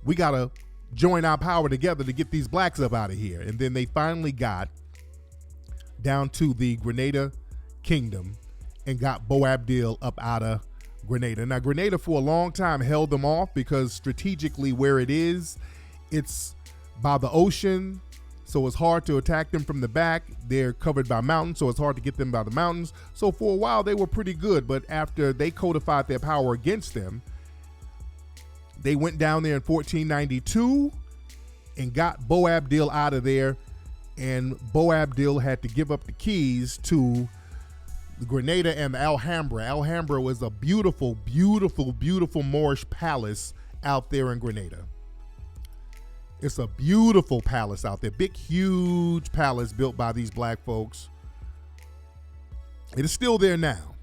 We got to join our power together to get these blacks up out of here. And then they finally got down to the Grenada kingdom and got Boabdil up out of Grenada. Now, Grenada for a long time held them off because strategically where it is, it's by the ocean, so it's hard to attack them from the back. They're covered by mountains, so it's hard to get them by the mountains. So for a while, they were pretty good, but after they codified their power against them, they went down there in 1492 and got Boabdil out of there and Boabdil had to give up the keys to Grenada and the Alhambra. Alhambra was a beautiful, beautiful, beautiful Moorish palace out there in Grenada. It's a beautiful palace out there. Big, huge palace built by these black folks. It is still there now.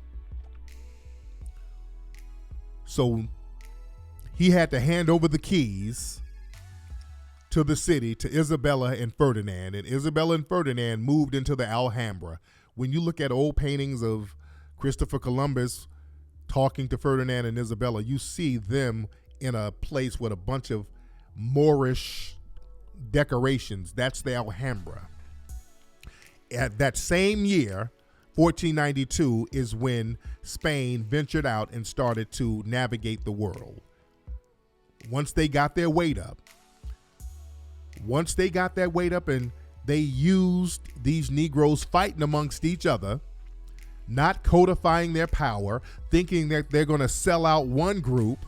So he had to hand over the keys to the city to Isabella and Ferdinand. And Isabella and Ferdinand moved into the Alhambra. When you look at old paintings of Christopher Columbus talking to Ferdinand and Isabella, you see them in a place with a bunch of Moorish decorations. That's the Alhambra. At that same year, 1492, is when Spain ventured out and started to navigate the world. Once they got their weight up, and they used these Negroes fighting amongst each other, not codifying their power, thinking that they're going to sell out one group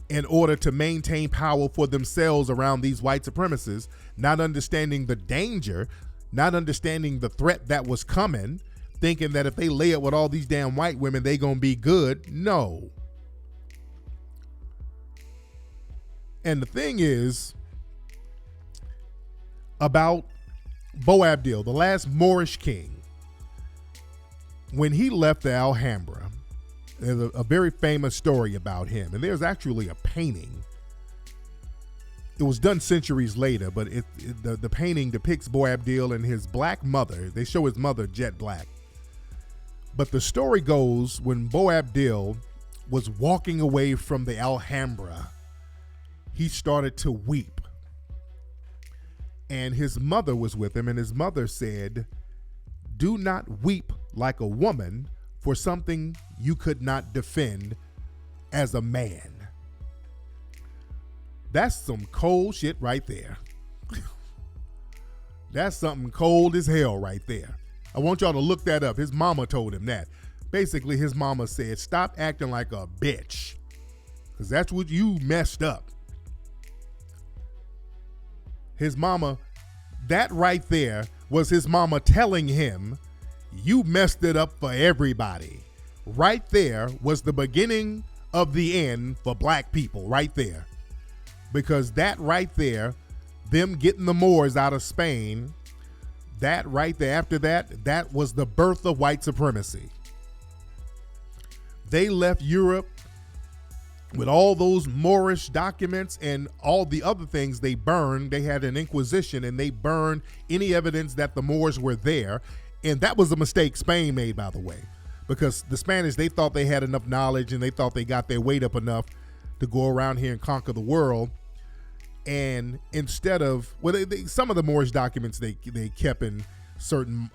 in order to maintain power for themselves around these white supremacists, not understanding the danger, not understanding the threat that was coming, thinking that if they lay it with all these damn white women, they going to be good. No. And the thing is about Boabdil, the last Moorish king, when he left the Alhambra, there's a very famous story about him. And there's actually a painting. It was done centuries later, but the painting depicts Boabdil and his black mother. They show his mother jet black. But the story goes, when Boabdil was walking away from the Alhambra, he started to weep. And his mother was with him, and his mother said, "Do not weep like a woman for something you could not defend as a man." That's some cold shit right there. That's something cold as hell right there. I want y'all to look that up. His mama told him that. Basically, his mama said, stop acting like a bitch, because that's what you messed up. His mama, that right there was his mama telling him, you messed it up for everybody. Right there was the beginning of the end for black people, right there. Because that right there, them getting the Moors out of Spain, that right there, after that, that was the birth of white supremacy. They left Europe with all those Moorish documents and all the other things they burned. They had an inquisition and they burned any evidence that the Moors were there. And that was a mistake Spain made, by the way, because the Spanish, they thought they had enough knowledge and they thought they got their weight up enough to go around here and conquer the world. And instead of, well, some of the Moorish documents they kept in certain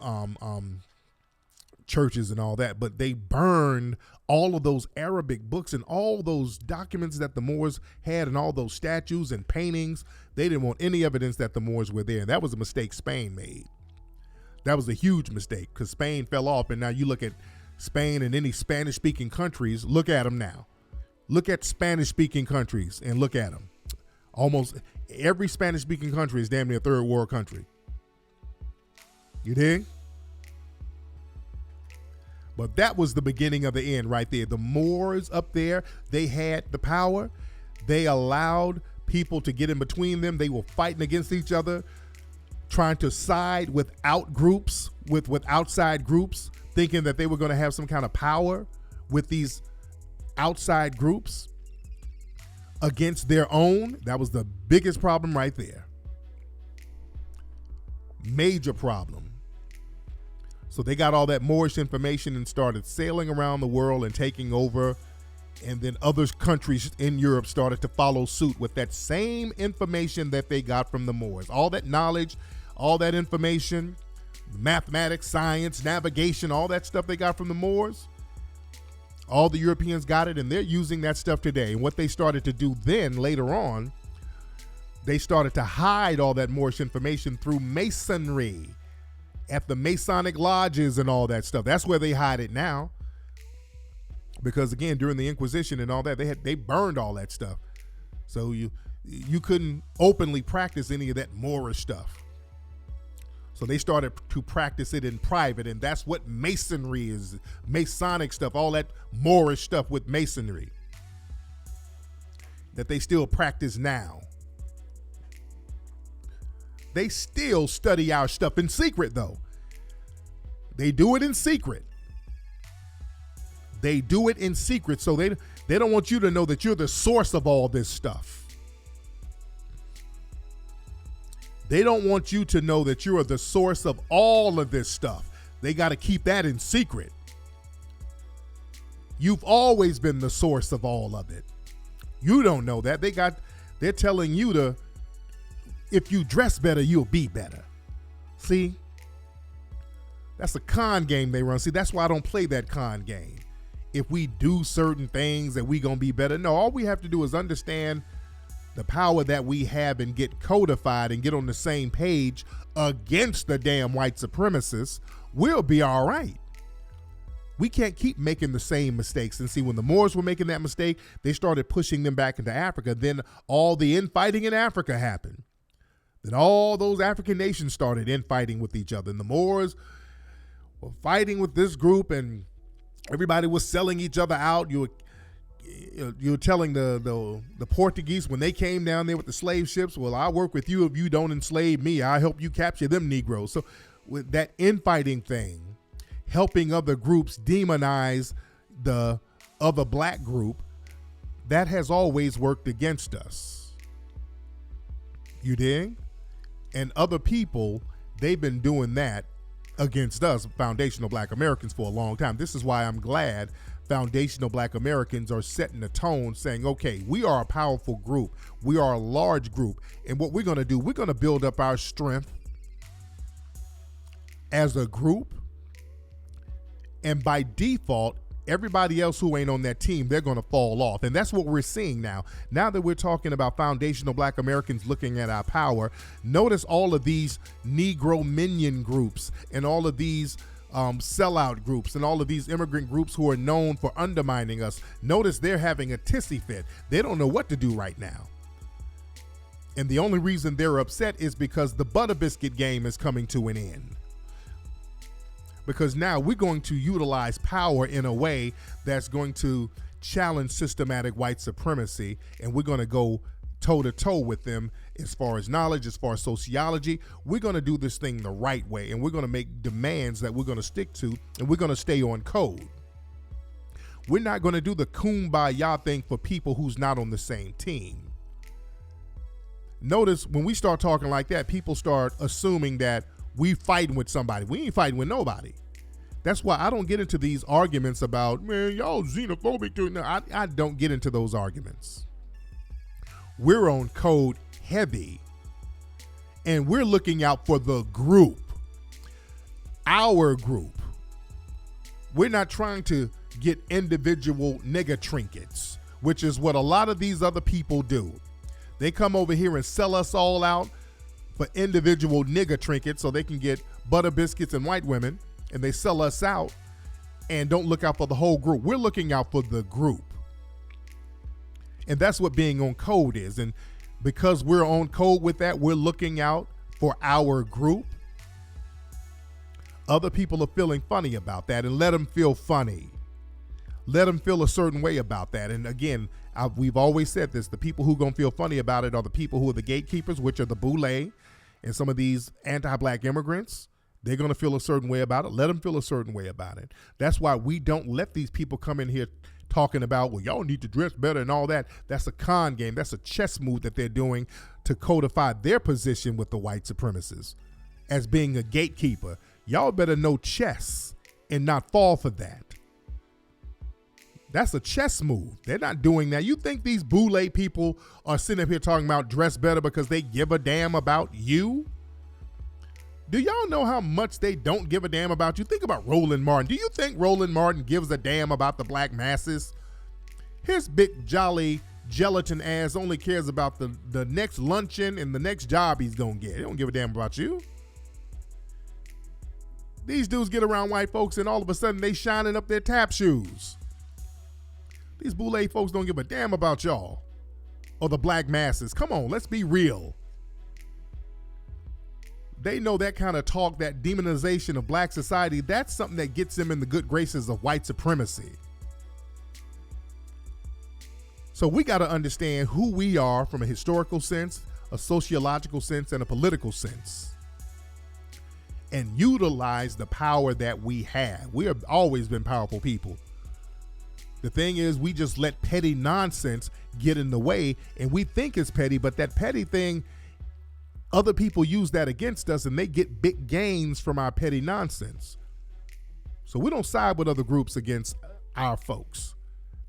churches and all that, but they burned all of those Arabic books and all those documents that the Moors had and all those statues and paintings. They didn't want any evidence that the Moors were there. And that was a mistake Spain made. That was a huge mistake because Spain fell off. And now you look at Spain and any Spanish-speaking countries, look at them now. Look at Spanish-speaking countries and look at them. Almost every Spanish-speaking country is damn near a third world country. You dig? But that was the beginning of the end right there. The Moors up there, they had the power. They allowed people to get in between them. They were fighting against each other, trying to side with groups, with outside groups, thinking that they were going to have some kind of power with these outside groups against their own. That was the biggest problem right there. Major problem. So they got all that Moorish information and started sailing around the world and taking over. And then other countries in Europe started to follow suit with that same information that they got from the Moors. All that knowledge, all that information, mathematics, science, navigation, all that stuff they got from the Moors. All the Europeans got it, and they're using that stuff today. And what they started to do then, later on, they started to hide all that Moorish information through masonry at the Masonic lodges and all that stuff. That's where they hide it now. Because again, during the Inquisition and all that, they burned all that stuff. So you couldn't openly practice any of that Moorish stuff. So they started to practice it in private, and that's what masonry is, Masonic stuff, all that Moorish stuff with masonry that they still practice now. They still study our stuff in secret, though. They do it in secret. They do it in secret, so they don't want you to know that you're the source of all this stuff. They don't want you to know that you are the source of all of this stuff. They got to keep that in secret. You've always been the source of all of it. You don't know that. They're telling you to, if you dress better, you'll be better. See? That's a con game they run. See, that's why I don't play that con game. If we do certain things that we gonna be better. No, all we have to do is understand the power that we have and get codified and get on the same page against the damn white supremacists. We'll be all right. We can't keep making the same mistakes. And see, when the Moors were making that mistake, they started pushing them back into Africa. Then all the infighting in Africa happened. Then all those African nations started infighting with each other. And the Moors were fighting with this group, and everybody was selling each other out. You were telling the Portuguese when they came down there with the slave ships, well, I'll work with you if you don't enslave me. I'll help you capture them Negroes. So with that infighting thing, helping other groups demonize the other black group, that has always worked against us. You dig? And other people, they've been doing that against us, foundational black Americans, for a long time. This is why I'm glad foundational black Americans are setting the tone, saying, okay, we are a powerful group. We are a large group. And what we're going to do, we're going to build up our strength as a group. And by default, everybody else who ain't on that team, they're going to fall off. And that's what we're seeing now. Now that we're talking about foundational black Americans looking at our power, notice all of these Negro minion groups and all of these sellout groups and all of these immigrant groups who are known for undermining us. Notice they're having a tissy fit. They don't know what to do right now. And the only reason they're upset is because the butter biscuit game is coming to an end. Because now we're going to utilize power in a way that's going to challenge systematic white supremacy, and we're going to go toe-to-toe with them as far as knowledge, as far as sociology. We're going to do this thing the right way, and we're going to make demands that we're going to stick to, and we're going to stay on code. We're not going to do the kumbaya thing for people who's not on the same team. Notice when we start talking like that, people start assuming that we fighting with somebody. We ain't fighting with nobody. That's why I don't get into these arguments about, man, y'all xenophobic too. No, I don't get into those arguments. We're on code heavy, and we're looking out for the group, our group. We're not trying to get individual nigga trinkets, which is what a lot of these other people do. They come over here and sell us all out for individual nigga trinkets so they can get butter biscuits and white women, and they sell us out and don't look out for the whole group. We're looking out for the group. And that's what being on code is. And because we're on code with that, we're looking out for our group. Other people are feeling funny about that, and let them feel funny. Let them feel a certain way about that. And again, we've always said this, the people who are going to feel funny about it are the people who are the gatekeepers, which are the boule and some of these anti-black immigrants. They're going to feel a certain way about it. Let them feel a certain way about it. That's why we don't let these people come in here talking about, well, y'all need to dress better and all that. That's a con game. That's a chess move that they're doing to codify their position with the white supremacists as being a gatekeeper. Y'all better know chess and not fall for that. That's a chess move. They're not doing that. You think these boule people are sitting up here talking about dress better because they give a damn about you? Do y'all know how much they don't give a damn about you? Think about Roland Martin. Do you think Roland Martin gives a damn about the black masses? His big jolly gelatin ass only cares about the next luncheon and the next job he's gonna get. He don't give a damn about you. These dudes get around white folks and all of a sudden they shining up their tap shoes. These boule folks don't give a damn about y'all. or the black masses. Come on, let's be real. They know that kind of talk, that demonization of black society, that's something that gets them in the good graces of white supremacy. So we got to understand who we are from a historical sense, a sociological sense, and a political sense, and utilize the power that we have. We have always been powerful people. The thing is, we just let petty nonsense get in the way, and we think it's petty, but that petty thing, other people use that against us, and they get big gains from our petty nonsense. So we don't side with other groups against our folks.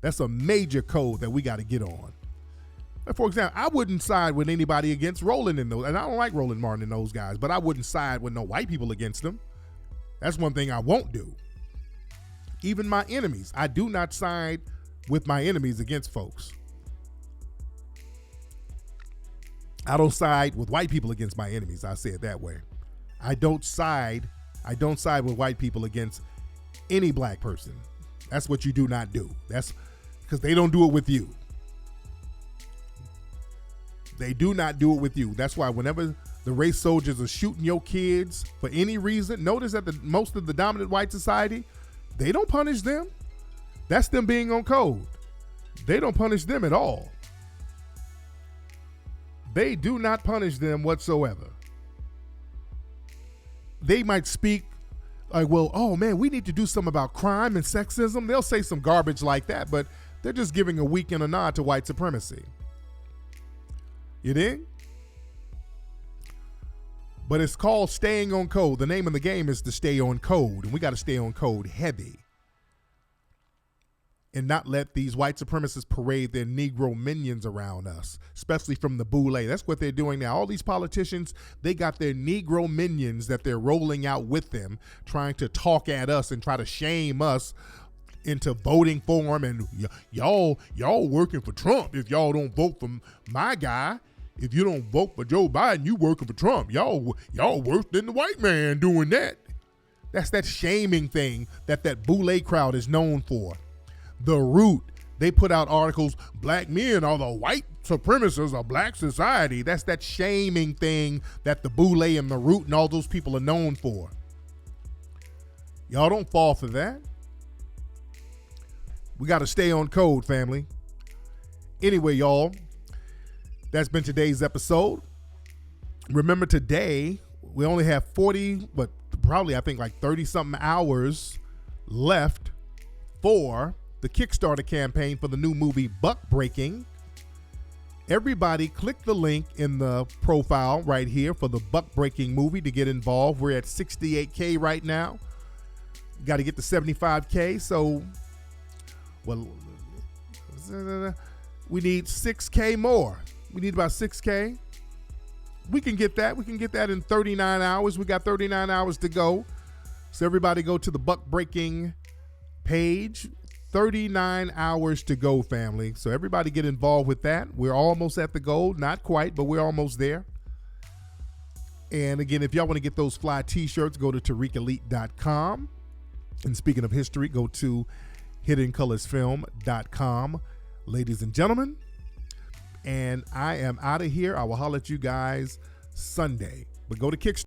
That's a major code that we got to get on. For example, I wouldn't side with anybody against Roland and those, and I don't like Roland Martin and those guys, but I wouldn't side with no white people against them. That's one thing I won't do. Even my enemies, I do not side with my enemies against folks. I don't side with white people against my enemies. I say it that way. I don't side with white people against any black person. That's what you do not do. That's because they don't do it with you. They do not do it with you. That's why whenever the race soldiers are shooting your kids for any reason, notice that most of the dominant white society, they don't punish them. That's them being on code. They don't punish them at all. They do not punish them whatsoever. They might speak like, well, oh man, we need to do something about crime and sexism. They'll say some garbage like that, but they're just giving a wink and a nod to white supremacy. You dig? But it's called staying on code. The name of the game is to stay on code, and we got to stay on code heavy and not let these white supremacists parade their Negro minions around us, especially from the boule. That's what they're doing now. All these politicians, they got their Negro minions that they're rolling out with them, trying to talk at us and try to shame us into voting for them. And y'all working for Trump if y'all don't vote for my guy. If you don't vote for Joe Biden, you working for Trump. Y'all worse than the white man doing that. That's that shaming thing that boule crowd is known for. The Root, they put out articles, black men are the white supremacists of black society. That's that shaming thing that the boule and the Root and all those people are known for. Y'all don't fall for that. We got to stay on code, family. Anyway, y'all, that's been today's episode. Remember, today, we only have 40, but probably I think like 30-something hours left for the Kickstarter campaign for the new movie Buck Breaking. Everybody click the link in the profile right here for the Buck Breaking movie to get involved. We're at 68K right now. Got to get to 75K. So, well, we need 6K more. We need about 6K. We can get that. We can get that in 39 hours. We got 39 hours to go. So everybody go to the Buck Breaking page. 39 hours to go, family. So everybody get involved with that. We're almost at the goal. Not quite, but we're almost there. And again, if y'all want to get those fly t-shirts, go to TariqElite.com. And speaking of history, go to HiddenColorsFilm.com. Ladies and gentlemen, and I am out of here. I will holler at you guys Sunday. But go to Kickstarter.